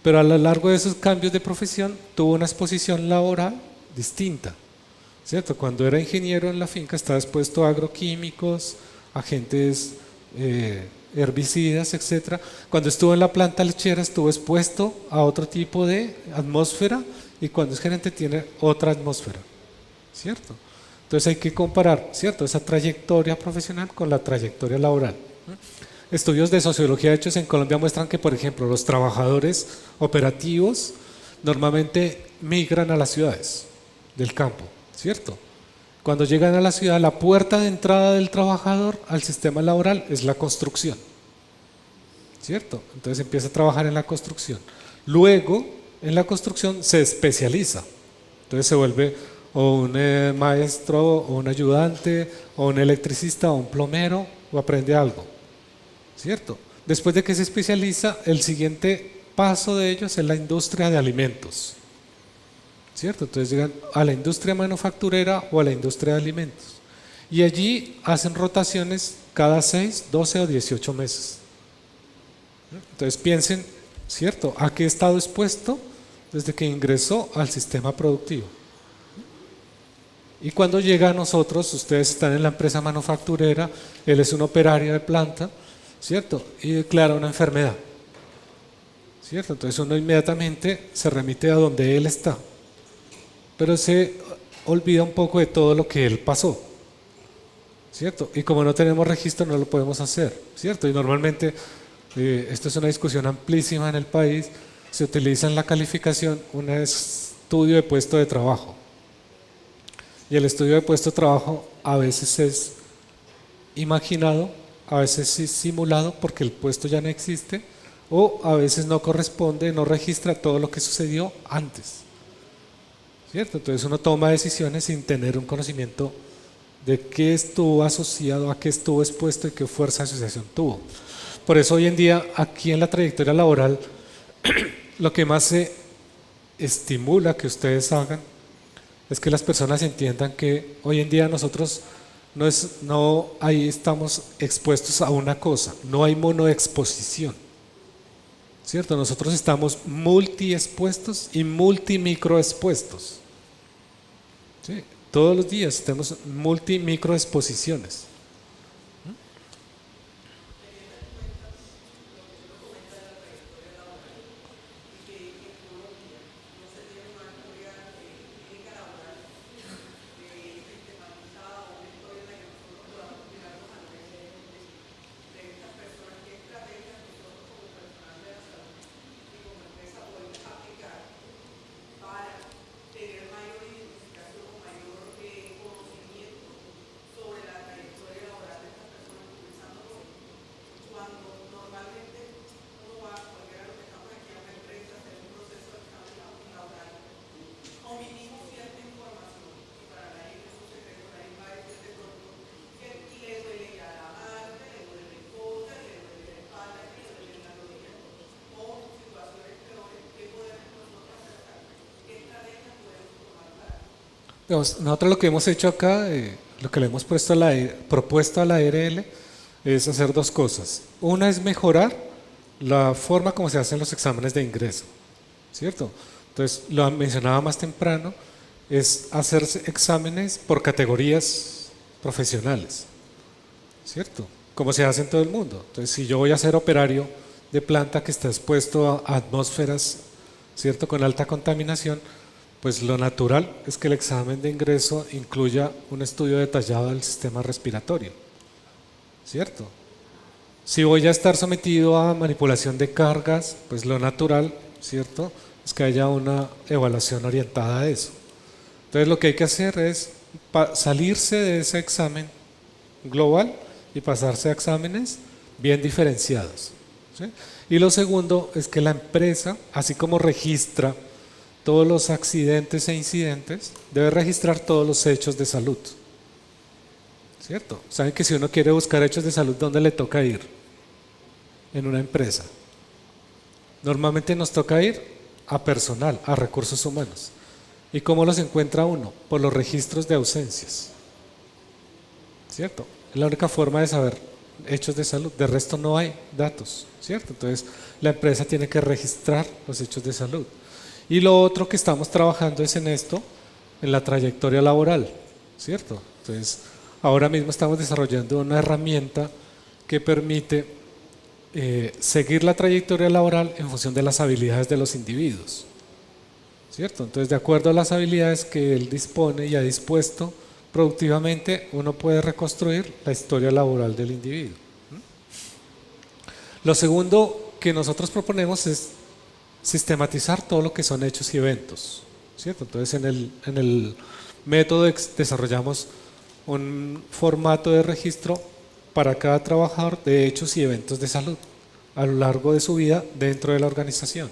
pero a lo largo de esos cambios de profesión tuvo una exposición laboral distinta, ¿cierto? Cuando era ingeniero en la finca estaba expuesto a agroquímicos, agentes herbicidas, etcétera. Cuando estuvo en la planta lechera estuvo expuesto a otro tipo de atmósfera y cuando es gerente tiene otra atmósfera, ¿cierto? Entonces hay que comparar, ¿cierto?, esa trayectoria profesional con la trayectoria laboral. Estudios de sociología hechos en Colombia muestran que, por ejemplo, los trabajadores operativos normalmente migran a las ciudades del campo, ¿cierto? Cuando llegan a la ciudad, la puerta de entrada del trabajador al sistema laboral es la construcción, ¿cierto? Entonces empieza a trabajar en la construcción. Luego, en la construcción se especializa. Entonces se vuelve o un maestro, o un ayudante, o un electricista, o un plomero, o aprende algo, ¿cierto? Después de que se especializa, el siguiente paso de ellos es la industria de alimentos, ¿cierto? Entonces llegan a la industria manufacturera o a la industria de alimentos. Y allí hacen rotaciones cada 6, 12 o 18 meses. Entonces piensen, ¿cierto?, a qué estado expuesto desde que ingresó al sistema productivo. Y cuando llega a nosotros, ustedes están en la empresa manufacturera, él es un operario de planta, ¿cierto?, y declara una enfermedad, ¿cierto? Entonces uno inmediatamente se remite a donde él está, pero se olvida un poco de todo lo que él pasó, ¿cierto? Y como no tenemos registro no lo podemos hacer, ¿cierto? Y normalmente, esto es una discusión amplísima en el país, se utiliza en la calificación un estudio de puesto de trabajo. Y el estudio de puesto de trabajo a veces es imaginado, a veces es simulado porque el puesto ya no existe, o a veces no corresponde, no registra todo lo que sucedió antes, ¿cierto? Entonces uno toma decisiones sin tener un conocimiento de qué estuvo asociado, a qué estuvo expuesto y qué fuerza de asociación tuvo. Por eso hoy en día aquí en la trayectoria laboral lo que más se estimula que ustedes hagan es que las personas entiendan que hoy en día nosotros no ahí estamos expuestos a una cosa, no hay monoexposición, ¿cierto? Nosotros estamos multiexpuestos y multimicroexpuestos, ¿sí? Todos los días tenemos multimicroexposiciones. Digamos, nosotros lo que hemos hecho acá, lo que le hemos propuesto a la ARL es hacer dos cosas. Una es mejorar la forma como se hacen los exámenes de ingreso, ¿cierto? Entonces, lo mencionaba más temprano, es hacerse exámenes por categorías profesionales, ¿cierto? Como se hace en todo el mundo. Entonces, si yo voy a ser operario de planta que está expuesto a atmósferas, ¿cierto?, con alta contaminación, pues lo natural es que el examen de ingreso incluya un estudio detallado del sistema respiratorio, ¿cierto? Si voy a estar sometido a manipulación de cargas, pues lo natural, ¿cierto?, es que haya una evaluación orientada a eso. Entonces lo que hay que hacer es salirse de ese examen global y pasarse a exámenes bien diferenciados, ¿sí? Y lo segundo es que la empresa, así como registra todos los accidentes e incidentes, debe registrar todos los hechos de salud, ¿cierto? Saben que si uno quiere buscar hechos de salud, ¿dónde le toca ir? En una empresa. Normalmente nos toca ir a personal, a recursos humanos. ¿Y cómo los encuentra uno? Por los registros de ausencias, ¿cierto? Es la única forma de saber hechos de salud, de resto no hay datos, ¿cierto? Entonces la empresa tiene que registrar los hechos de salud. Y lo otro que estamos trabajando es en esto, en la trayectoria laboral, ¿cierto? Entonces, ahora mismo estamos desarrollando una herramienta que permite seguir la trayectoria laboral en función de las habilidades de los individuos, ¿cierto? Entonces, de acuerdo a las habilidades que él dispone y ha dispuesto productivamente, uno puede reconstruir la historia laboral del individuo. Lo segundo que nosotros proponemos es sistematizar todo lo que son hechos y eventos, ¿cierto? Entonces en el método desarrollamos un formato de registro para cada trabajador de hechos y eventos de salud a lo largo de su vida dentro de la organización.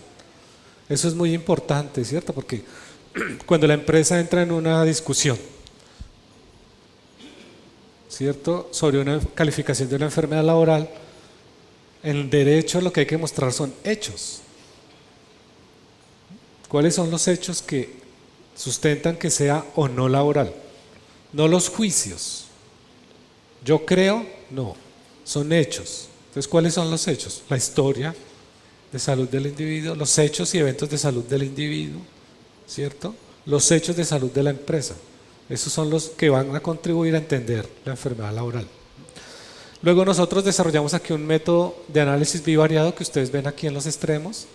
Eso es muy importante, ¿cierto? Porque cuando la empresa entra en una discusión, ¿cierto?, sobre una calificación de una enfermedad laboral, en derecho lo que hay que mostrar son hechos. ¿Cuáles son los hechos que sustentan que sea o no laboral? No los juicios. Yo creo, no, son hechos. Entonces, ¿cuáles son los hechos? La historia de salud del individuo, los hechos y eventos de salud del individuo, ¿cierto? Los hechos de salud de la empresa. Esos son los que van a contribuir a entender la enfermedad laboral. Luego nosotros desarrollamos aquí un método de análisis bivariado que ustedes ven aquí en los extremos.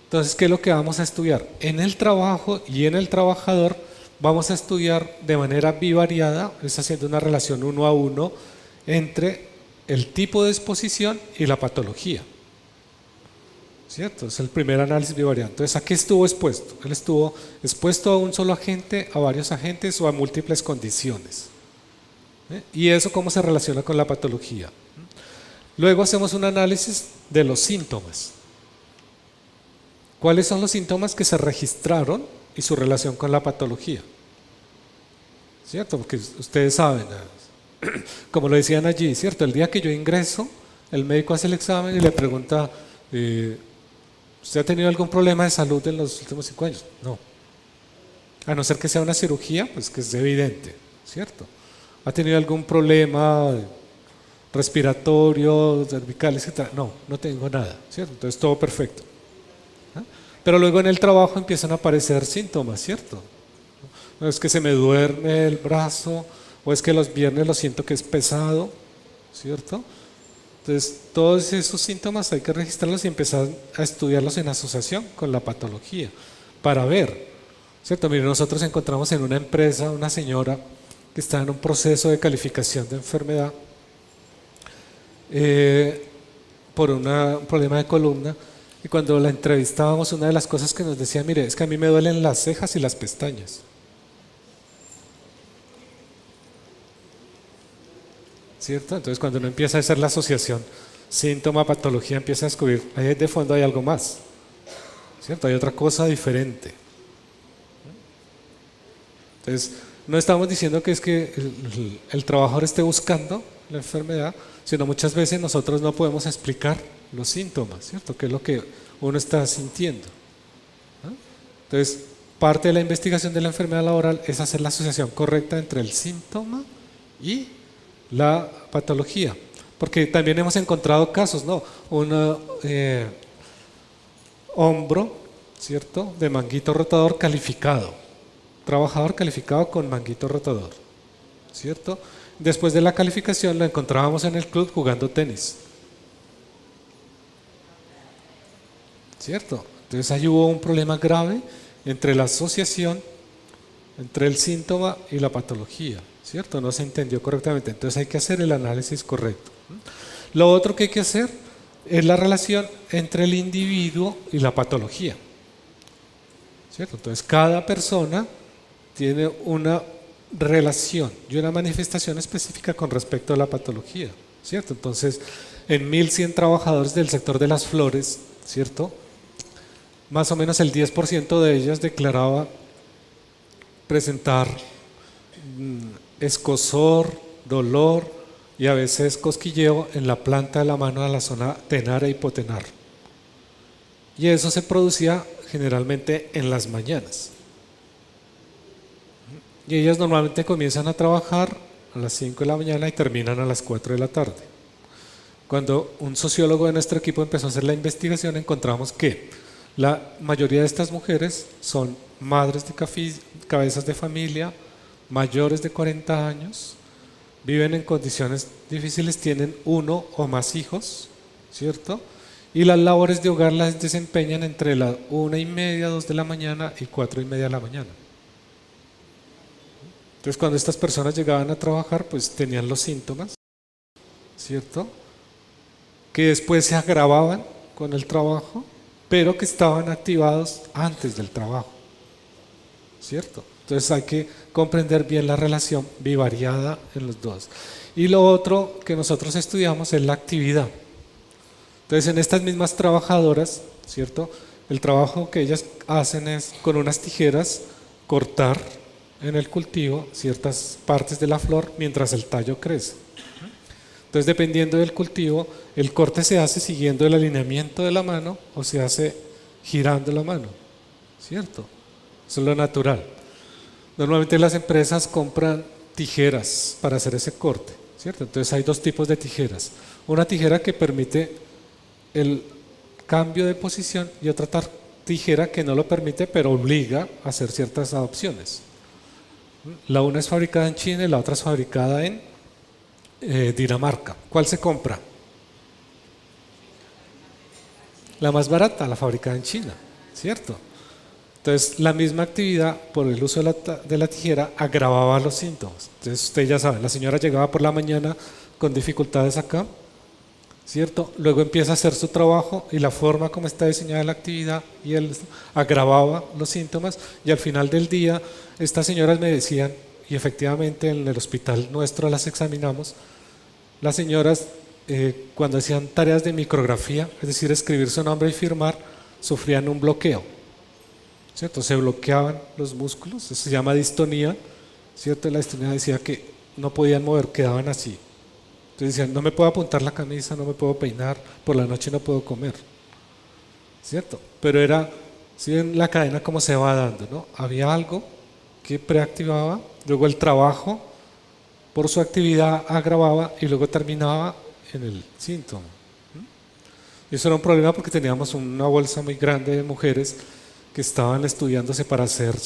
Entonces, ¿qué es lo que vamos a estudiar? En el trabajo y en el trabajador vamos a estudiar de manera bivariada, es haciendo una relación 1 a 1 entre el tipo de exposición y la patología. ¿Cierto? Es el primer análisis bivariado. Entonces, ¿a qué estuvo expuesto? Él estuvo expuesto a un solo agente, a varios agentes o a múltiples condiciones. ¿Y eso cómo se relaciona con la patología? Luego hacemos un análisis de los síntomas. ¿Cuáles son los síntomas que se registraron y su relación con la patología? ¿Cierto? Porque ustedes saben, como lo decían allí, ¿cierto? El día que yo ingreso, el médico hace el examen y le pregunta, ¿usted ha tenido algún problema de salud en los últimos 5 años? No. A no ser que sea una cirugía, pues que es evidente, ¿cierto? ¿Ha tenido algún problema respiratorio, cervical, etcétera? No, no tengo nada, ¿cierto? Entonces todo perfecto. Pero luego en el trabajo empiezan a aparecer síntomas, ¿cierto? No es que se me duerme el brazo, o es que los viernes lo siento que es pesado, ¿cierto? Entonces todos esos síntomas hay que registrarlos y empezar a estudiarlos en asociación con la patología para ver, ¿cierto? Miren, nosotros encontramos en una empresa una señora que está en un proceso de calificación de enfermedad por un problema de columna. Y cuando la entrevistábamos, una de las cosas que nos decía, mire, es que a mí me duelen las cejas y las pestañas. ¿Cierto? Entonces cuando uno empieza a hacer la asociación síntoma-patología, empieza a descubrir, ahí de fondo hay algo más, ¿cierto? Hay otra cosa diferente. Entonces, no estamos diciendo que es que el trabajador esté buscando la enfermedad, sino muchas veces nosotros no podemos explicar los síntomas, ¿cierto? ¿Qué es lo que uno está sintiendo? Entonces, parte de la investigación de la enfermedad laboral es hacer la asociación correcta entre el síntoma y la patología. Porque también hemos encontrado casos, ¿no? Un hombro, ¿cierto?, de manguito rotador calificado. Trabajador calificado con manguito rotador, ¿cierto? Después de la calificación lo encontrábamos en el club jugando tenis. ¿Cierto? Entonces ahí hubo un problema grave entre la asociación, entre el síntoma y la patología, ¿cierto? No se entendió correctamente, entonces hay que hacer el análisis correcto. Lo otro que hay que hacer es la relación entre el individuo y la patología, ¿cierto? Entonces cada persona tiene una relación y una manifestación específica con respecto a la patología, ¿cierto? Entonces en 1.100 trabajadores del sector de las flores, ¿cierto?, más o menos el 10% de ellas declaraba presentar escozor, dolor y a veces cosquilleo en la planta de la mano, a la zona tenar e hipotenar. Y eso se producía generalmente en las mañanas. Y ellas normalmente comienzan a trabajar a las 5 de la mañana y terminan a las 4 de la tarde. Cuando un sociólogo de nuestro equipo empezó a hacer la investigación, encontramos que la mayoría de estas mujeres son madres de cabezas de familia, mayores de 40 años, viven en condiciones difíciles, tienen 1 o más hijos, ¿cierto? Y las labores de hogar las desempeñan entre las 1:30, 2 de la mañana y 4:30 de la mañana. Entonces cuando estas personas llegaban a trabajar, pues tenían los síntomas, ¿cierto? Que después se agravaban con el trabajo, pero que estaban activados antes del trabajo, ¿cierto? Entonces hay que comprender bien la relación bivariada en los dos. Y lo otro que nosotros estudiamos es la actividad. Entonces en estas mismas trabajadoras, ¿cierto? El trabajo que ellas hacen es con unas tijeras cortar en el cultivo ciertas partes de la flor mientras el tallo crece. Entonces, dependiendo del cultivo, el corte se hace siguiendo el alineamiento de la mano o se hace girando la mano, ¿cierto? Eso es lo natural. Normalmente las empresas compran tijeras para hacer ese corte, ¿cierto? Entonces hay dos tipos de tijeras. Una tijera que permite el cambio de posición y otra tijera que no lo permite, pero obliga a hacer ciertas adopciones. La una es fabricada en China y la otra es fabricada en Dinamarca. ¿Cuál se compra? La más barata, la fabricada en China, ¿cierto? Entonces, la misma actividad por el uso de la tijera agravaba los síntomas. Entonces, usted ya sabe, la señora llegaba por la mañana con dificultades acá, ¿cierto? Luego empieza a hacer su trabajo y la forma como está diseñada la actividad y él agravaba los síntomas y al final del día estas señoras me decían, y efectivamente en el hospital nuestro las examinamos, las señoras cuando hacían tareas de micrografía, es decir, escribir su nombre y firmar, sufrían un bloqueo, ¿cierto? Se bloqueaban los músculos, eso se llama distonía, ¿cierto? La distonía decía que no podían mover, quedaban así. Entonces decían, no me puedo apuntar la camisa, no me puedo peinar, por la noche no puedo comer, ¿cierto? Pero era, si ven la cadena cómo se va dando, ¿no? Había algo que preactivaba, luego el trabajo por su actividad agravaba y luego terminaba en el síntoma. Y eso era un problema porque teníamos una bolsa muy grande de mujeres que estaban estudiándose para hacer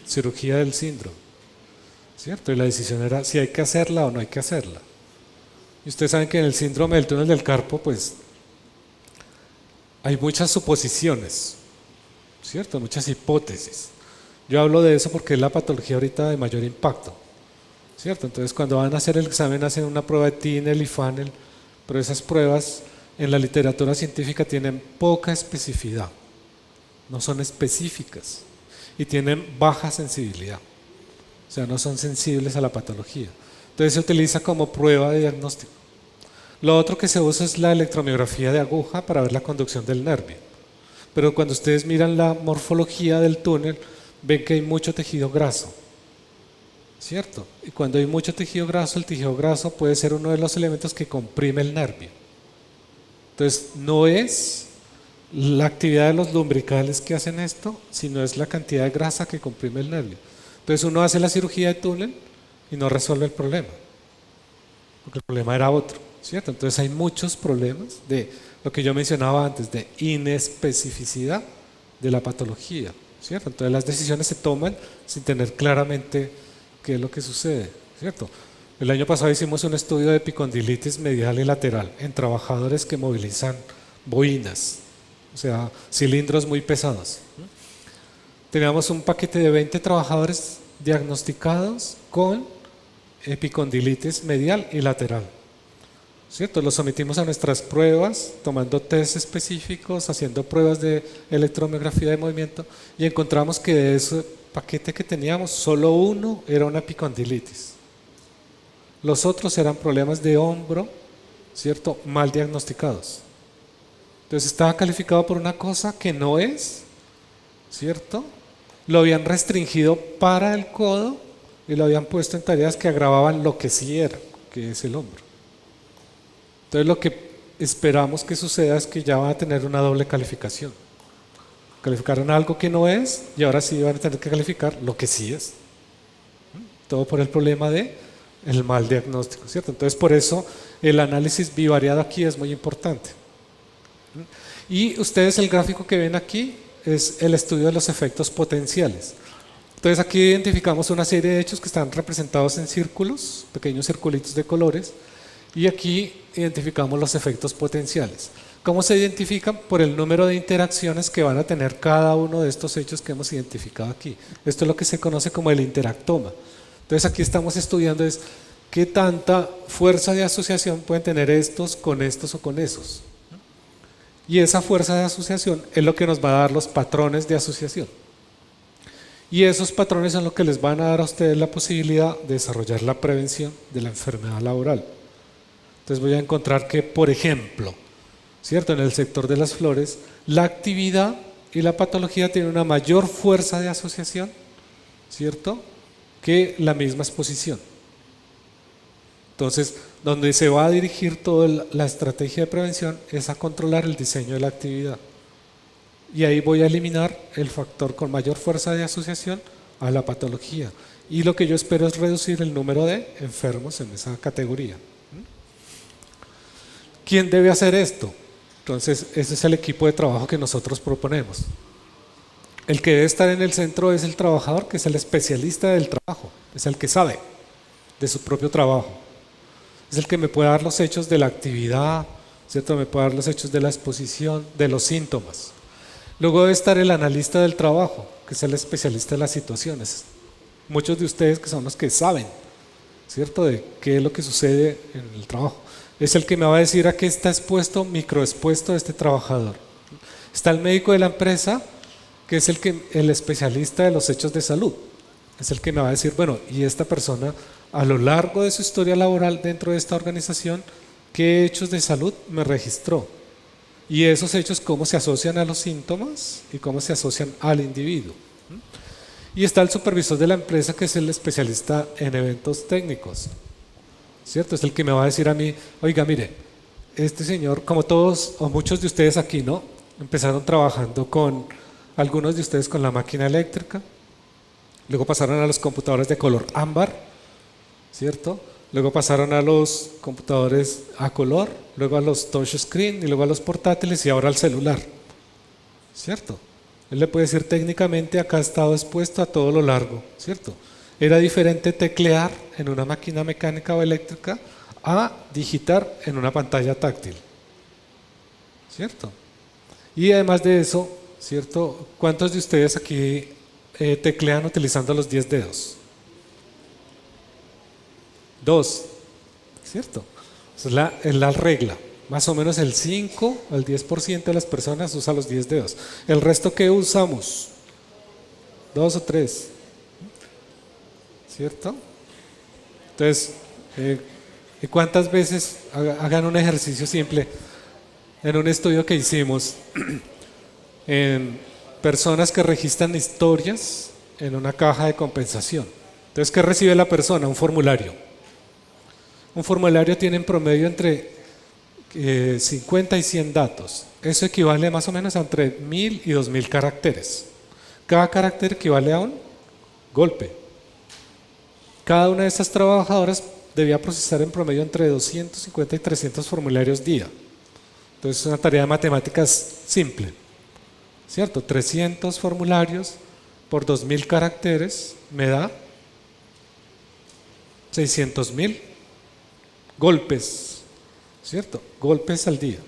cirugía del síndrome, ¿cierto? Y la decisión era si hay que hacerla o no hay que hacerla. Y ustedes saben que en el síndrome del túnel del carpo, pues, hay muchas suposiciones, ¿cierto? Muchas hipótesis. Yo hablo de eso porque es la patología ahorita de mayor impacto, ¿cierto? Entonces, cuando van a hacer el examen, hacen una prueba de Tinel y Funnel, pero esas pruebas en la literatura científica tienen poca especificidad, no son específicas y tienen baja sensibilidad, o sea, no son sensibles a la patología. Entonces se utiliza como prueba de diagnóstico. Lo otro que se usa es la electromiografía de aguja para ver la conducción del nervio. Pero cuando ustedes miran la morfología del túnel, ven que hay mucho tejido graso, ¿cierto? Y cuando hay mucho tejido graso, el tejido graso puede ser uno de los elementos que comprime el nervio. Entonces, no es la actividad de los lumbricales que hacen esto, sino es la cantidad de grasa que comprime el nervio. Entonces, uno hace la cirugía de túnel y no resuelve el problema, porque el problema era otro, ¿cierto? Entonces hay muchos problemas de lo que yo mencionaba antes, de inespecificidad de la patología, ¿cierto? Entonces las decisiones se toman sin tener claramente qué es lo que sucede, ¿cierto? El año pasado hicimos un estudio de epicondilitis medial y lateral en trabajadores que movilizan boinas, o sea, cilindros muy pesados. Teníamos un paquete de 20 trabajadores diagnosticados con epicondilitis medial y lateral, ¿cierto? Los sometimos a nuestras pruebas, tomando test específicos, haciendo pruebas de electromiografía de movimiento y encontramos que de ese paquete que teníamos, solo uno era una epicondilitis. Los otros eran problemas de hombro, ¿cierto? Mal diagnosticados. Entonces estaba calificado por una cosa que no es, ¿cierto? Lo habían restringido para el codo y lo habían puesto en tareas que agravaban lo que sí era, que es el hombro. Entonces lo que esperamos que suceda es que ya van a tener una doble calificación. Calificaron algo que no es y ahora sí van a tener que calificar lo que sí es. Todo por el problema de el mal diagnóstico, ¿cierto? Entonces por eso el análisis bivariado aquí es muy importante. Y ustedes el gráfico que ven aquí es el estudio de los efectos potenciales. Entonces aquí identificamos una serie de hechos que están representados en círculos, pequeños circulitos de colores, y aquí identificamos los efectos potenciales. ¿Cómo se identifican? Por el número de interacciones que van a tener cada uno de estos hechos que hemos identificado aquí. Esto es lo que se conoce como el interactoma. Entonces aquí estamos estudiando es qué tanta fuerza de asociación pueden tener estos o con esos. Y esa fuerza de asociación es lo que nos va a dar los patrones de asociación. Y esos patrones son lo que les van a dar a ustedes la posibilidad de desarrollar la prevención de la enfermedad laboral. Entonces voy a encontrar que, por ejemplo, ¿cierto? En el sector de las flores, la actividad y la patología tienen una mayor fuerza de asociación, ¿cierto?, que la misma exposición. Entonces, donde se va a dirigir toda la estrategia de prevención es a controlar el diseño de la actividad. Y ahí voy a eliminar el factor con mayor fuerza de asociación a la patología. Y lo que yo espero es reducir el número de enfermos en esa categoría. ¿Quién debe hacer esto? Entonces, ese es el equipo de trabajo que nosotros proponemos. El que debe estar en el centro es el trabajador, que es el especialista del trabajo, es el que sabe de su propio trabajo. Es el que me puede dar los hechos de la actividad, ¿cierto? Me puede dar los hechos de la exposición, de los síntomas. Luego debe estar el analista del trabajo, que es el especialista de las situaciones. Muchos de ustedes que son los que saben, ¿cierto?, de qué es lo que sucede en el trabajo. Es el que me va a decir a qué está expuesto, microexpuesto este trabajador. Está el médico de la empresa, que es el especialista de los hechos de salud. Es el que me va a decir, bueno, y esta persona a lo largo de su historia laboral dentro de esta organización, ¿qué hechos de salud me registró? Y esos hechos, ¿cómo se asocian a los síntomas y cómo se asocian al individuo? Y está el supervisor de la empresa, que es el especialista en eventos técnicos, ¿cierto? Es el que me va a decir a mí, oiga, mire, este señor, como todos o muchos de ustedes aquí, ¿no?, empezaron trabajando con, algunos de ustedes con la máquina eléctrica, luego pasaron a los computadores de color ámbar, ¿cierto? Luego pasaron a los computadores a color, luego a los touchscreen y luego a los portátiles y ahora al celular, ¿cierto? Él le puede decir técnicamente, acá ha estado expuesto a todo lo largo, ¿cierto? Era diferente teclear en una máquina mecánica o eléctrica a digitar en una pantalla táctil, ¿cierto? Y además de eso, ¿cierto?, ¿cuántos de ustedes aquí teclean utilizando los 10 dedos? 2, ¿cierto? Esa es la regla. Más o menos el 5 al 10% de las personas usa los 10 dedos. ¿El resto qué usamos? 2 o 3, ¿cierto? Entonces, ¿cuántas veces hagan un ejercicio simple? En un estudio que hicimos en personas que registran historias en una caja de compensación. Entonces, ¿qué recibe la persona? Un formulario. Un formulario tiene en promedio entre 50 y 100 datos. Eso equivale más o menos a entre 1000 y 2000 caracteres. Cada carácter equivale a un golpe. Cada una de estas trabajadoras debía procesar en promedio entre 250 y 300 formularios día. Entonces es una tarea de matemáticas simple, ¿cierto? 300 formularios por 2000 caracteres me da 600.000 golpes, ¿cierto? Golpes al día.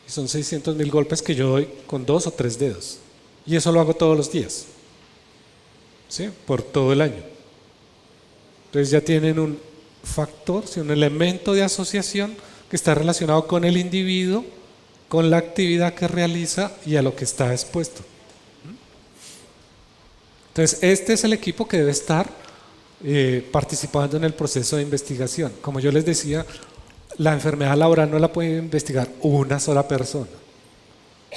Y son 600.000 golpes que yo doy con 2 o 3 dedos. Y eso lo hago todos los días, ¿sí?, por todo el año. Entonces ya tienen un factor, ¿sí?, un elemento de asociación que está relacionado con el individuo, con la actividad que realiza y a lo que está expuesto. Entonces este es el equipo que debe estar participando en el proceso de investigación. Como yo les decía, la enfermedad laboral no la puede investigar una sola persona,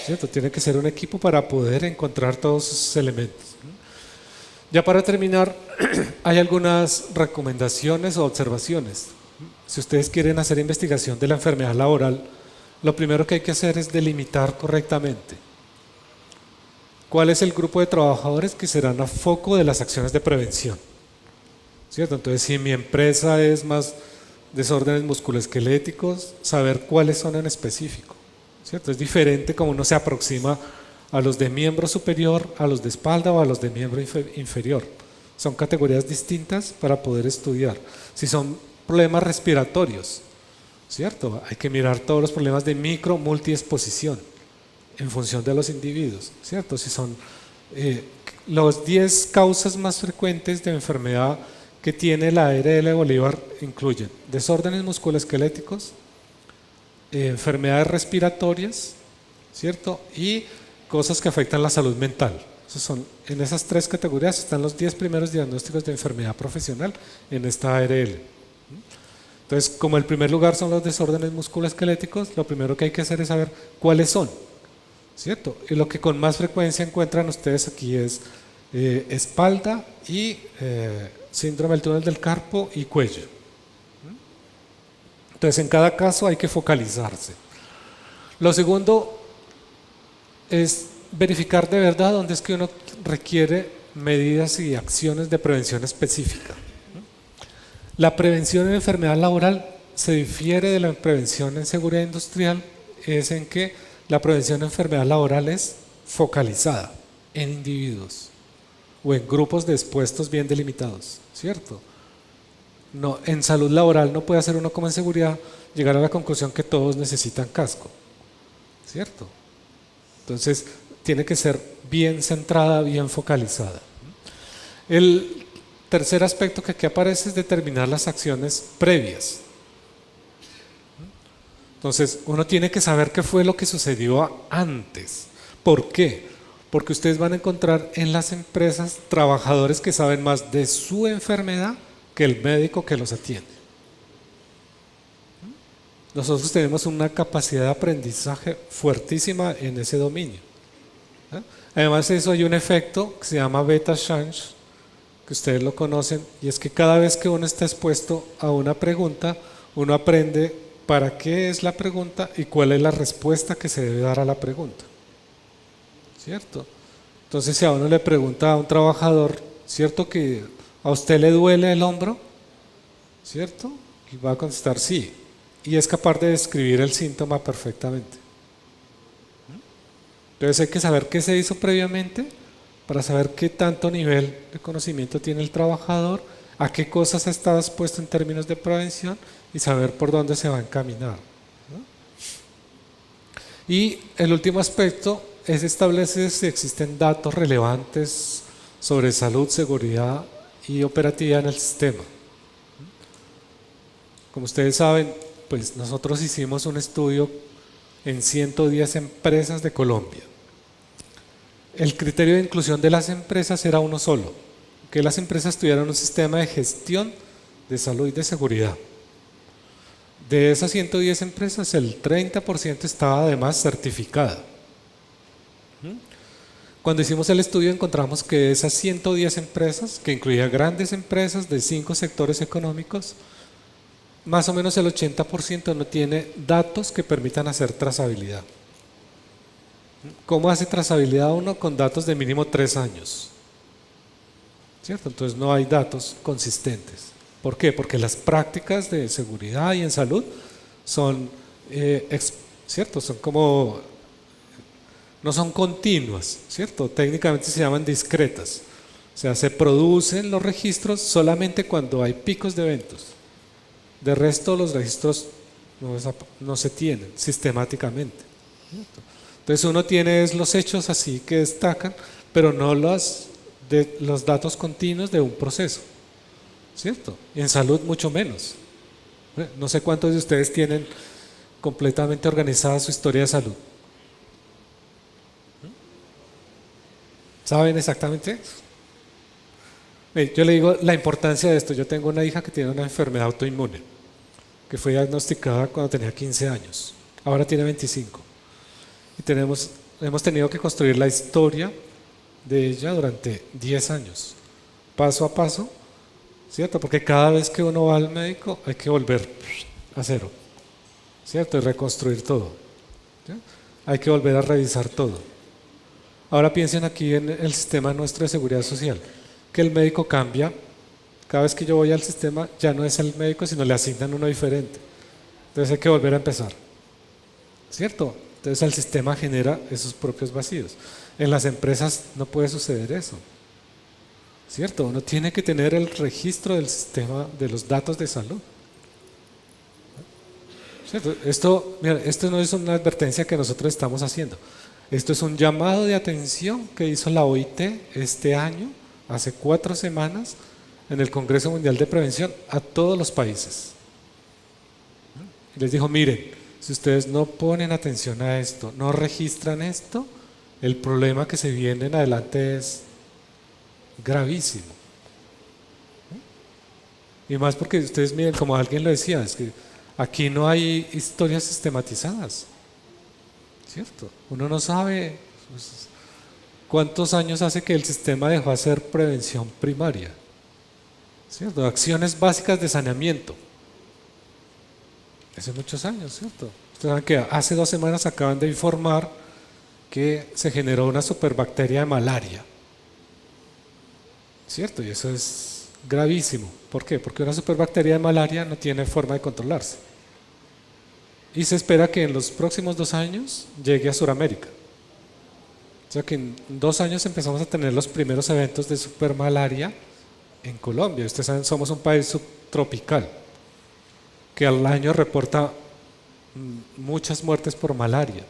¿cierto? Tiene que ser un equipo para poder encontrar todos esos elementos. Ya para terminar, hay algunas recomendaciones o observaciones. Si ustedes quieren hacer investigación de la enfermedad laboral, lo primero que hay que hacer es delimitar correctamente cuál es el grupo de trabajadores que serán a foco de las acciones de prevención, ¿cierto? Entonces, si mi empresa es más desórdenes musculoesqueléticos, saber cuáles son en específico, ¿cierto? Es diferente como uno se aproxima a los de miembro superior, a los de espalda o a los de miembro inferior. Son categorías distintas para poder estudiar. Si son problemas respiratorios, ¿cierto? Hay que mirar todos los problemas de micro, multiexposición en función de los individuos, ¿cierto? Si son los 10 causas más frecuentes de enfermedad que tiene la ARL Bolívar incluyen desórdenes musculoesqueléticos, enfermedades respiratorias, ¿cierto? Y cosas que afectan la salud mental. En esas 3 categorías están los 10 primeros diagnósticos de enfermedad profesional en esta ARL. Entonces, como el primer lugar son los desórdenes musculoesqueléticos, lo primero que hay que hacer es saber cuáles son, ¿cierto? Y lo que con más frecuencia encuentran ustedes aquí es espalda y síndrome del túnel del carpo y cuello. Entonces, en cada caso hay que focalizarse. Lo segundo es verificar de verdad dónde es que uno requiere medidas y acciones de prevención específica. La prevención en enfermedad laboral se difiere de la prevención en seguridad industrial, es en que la prevención en enfermedad laboral es focalizada en individuos o en grupos de expuestos bien delimitados, ¿cierto? No, en salud laboral no puede hacer uno como en seguridad llegar a la conclusión que todos necesitan casco, ¿cierto? Entonces tiene que ser bien centrada, bien focalizada. El tercer aspecto que aquí aparece es determinar las acciones previas. Entonces uno tiene que saber qué fue lo que sucedió antes. ¿Por qué? Porque ustedes van a encontrar en las empresas trabajadores que saben más de su enfermedad que el médico que los atiende. Nosotros tenemos una capacidad de aprendizaje fuertísima en ese dominio. Además de eso hay un efecto que se llama beta change, que ustedes lo conocen, y es que cada vez que uno está expuesto a una pregunta, uno aprende para qué es la pregunta y cuál es la respuesta que se debe dar a la pregunta, ¿cierto? Entonces, si a uno le pregunta a un trabajador, ¿cierto que a usted le duele el hombro? ¿Cierto? Y va a contestar sí, y es capaz de describir el síntoma perfectamente. Entonces hay que saber qué se hizo previamente para saber qué tanto nivel de conocimiento tiene el trabajador, a qué cosas ha estado expuesto en términos de prevención y saber por dónde se va a encaminar, ¿no? Y el último aspecto es establecer si existen datos relevantes sobre salud, seguridad y operatividad en el sistema. Como ustedes saben, pues nosotros hicimos un estudio en 110 empresas de Colombia. El criterio de inclusión de las empresas era uno solo, que las empresas tuvieran un sistema de gestión de salud y de seguridad. De esas 110 empresas, el 30% estaba además certificada. Cuando hicimos el estudio encontramos que de esas 110 empresas, que incluía grandes empresas de 5 sectores económicos, más o menos el 80% no tiene datos que permitan hacer trazabilidad. ¿Cómo hace trazabilidad uno? Con datos de mínimo 3 años, ¿cierto? Entonces no hay datos consistentes. ¿Por qué? Porque las prácticas de seguridad y en salud son, ¿cierto? Son como, no son continuas, ¿cierto? Técnicamente se llaman discretas. O sea, se producen los registros solamente cuando hay picos de eventos. De resto, los registros no se tienen sistemáticamente, ¿cierto? Entonces uno tiene los hechos así que destacan, pero no los datos continuos de un proceso, ¿cierto? Y en salud mucho menos. No sé cuántos de ustedes tienen completamente organizada su historia de salud. ¿Saben exactamente? Yo le digo la importancia de esto. Yo tengo una hija que tiene una enfermedad autoinmune, que fue diagnosticada cuando tenía 15 años, ahora tiene 25. Y hemos tenido que construir la historia de ella durante 10 años, paso a paso, ¿cierto? Porque cada vez que uno va al médico hay que volver a cero, ¿cierto? Y reconstruir todo, ¿sí? Hay que volver a revisar todo. Ahora piensen aquí en el sistema nuestro de seguridad social, que el médico cambia. Cada vez que yo voy al sistema ya no es el médico, sino le asignan uno diferente. Entonces hay que volver a empezar, ¿cierto? Entonces el sistema genera esos propios vacíos. En las empresas no puede suceder eso, ¿cierto? Uno tiene que tener el registro del sistema de los datos de salud. ¿Cierto? Esto, mira, esto no es una advertencia que nosotros estamos haciendo. Esto es un llamado de atención que hizo la OIT este año, hace 4 semanas, en el Congreso Mundial de Prevención a todos los países. Y les dijo, miren, si ustedes no ponen atención a esto, no registran esto, el problema que se viene en adelante es gravísimo. Y más porque ustedes miren, como alguien lo decía, es que aquí no hay historias sistematizadas, ¿cierto? Uno no sabe pues, cuántos años hace que el sistema dejó de hacer prevención primaria, ¿cierto? Acciones básicas de saneamiento. Hace muchos años, ¿cierto? Ustedes saben que hace 2 semanas acaban de informar que se generó una superbacteria de malaria, ¿cierto? Y eso es gravísimo. ¿Por qué? Porque una superbacteria de malaria no tiene forma de controlarse. Y se espera que en los próximos 2 años llegue a Sudamérica. O sea que en 2 años empezamos a tener los primeros eventos de supermalaria en Colombia. Ustedes saben, somos un país subtropical que al año reporta muchas muertes por malaria.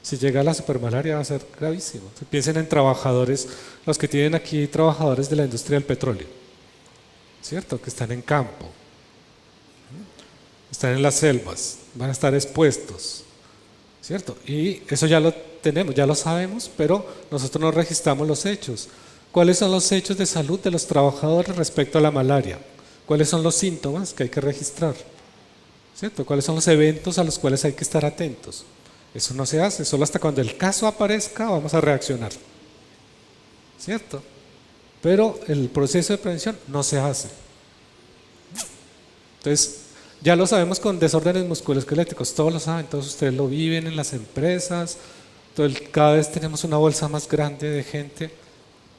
Si llega la supermalaria va a ser gravísimo. Piensen en trabajadores, los que tienen aquí trabajadores de la industria del petróleo, ¿cierto? Que están en campo, están en las selvas, van a estar expuestos, ¿cierto? Y eso ya lo tenemos, ya lo sabemos, pero nosotros no registramos los hechos. ¿Cuáles son los hechos de salud de los trabajadores respecto a la malaria? ¿Cuáles son los síntomas que hay que registrar? ¿Cierto? ¿Cuáles son los eventos a los cuales hay que estar atentos? Eso no se hace, solo hasta cuando el caso aparezca vamos a reaccionar, ¿cierto? Pero el proceso de prevención no se hace. Entonces, ya lo sabemos con desórdenes musculoesqueléticos, todos lo saben, todos ustedes lo viven en las empresas, cada vez tenemos una bolsa más grande de gente,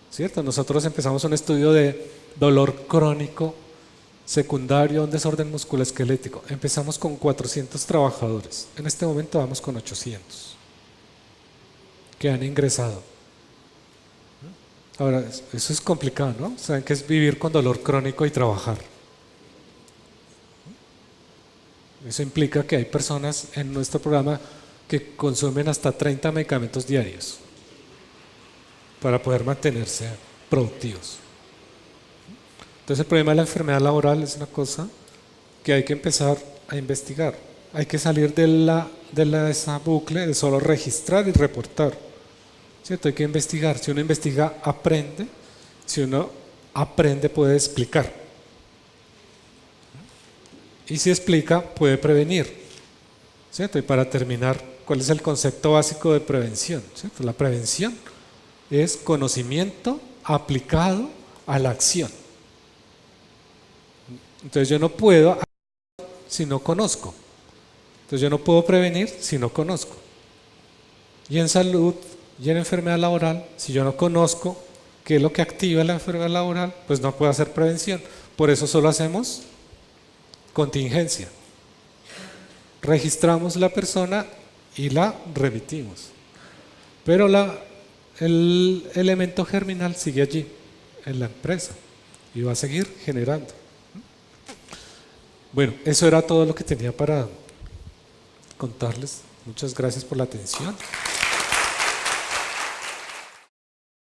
¿cierto? Nosotros empezamos un estudio de dolor crónico secundario a un desorden musculoesquelético. Empezamos con 400 trabajadores, en este momento vamos con 800 que han ingresado. Ahora, eso es complicado, ¿no? Saben que es vivir con dolor crónico y trabajar. Eso implica que hay personas en nuestro programa que consumen hasta 30 medicamentos diarios para poder mantenerse productivos. Entonces el problema de la enfermedad laboral es una cosa que hay que empezar a investigar. Hay que salir de esa bucle de solo registrar y reportar, ¿cierto? Hay que investigar. Si uno investiga, aprende. Si uno aprende, puede explicar. Y si explica, puede prevenir, ¿cierto? Y para terminar, ¿cuál es el concepto básico de prevención? ¿Cierto? La prevención es conocimiento aplicado a la acción. Entonces yo no puedo si no conozco. Entonces yo no puedo prevenir si no conozco. Y en salud y en enfermedad laboral, si yo no conozco qué es lo que activa la enfermedad laboral, pues no puedo hacer prevención. Por eso solo hacemos contingencia. Registramos la persona y la remitimos. Pero el elemento germinal sigue allí, en la empresa, y va a seguir generando. Bueno, eso era todo lo que tenía para contarles. Muchas gracias por la atención.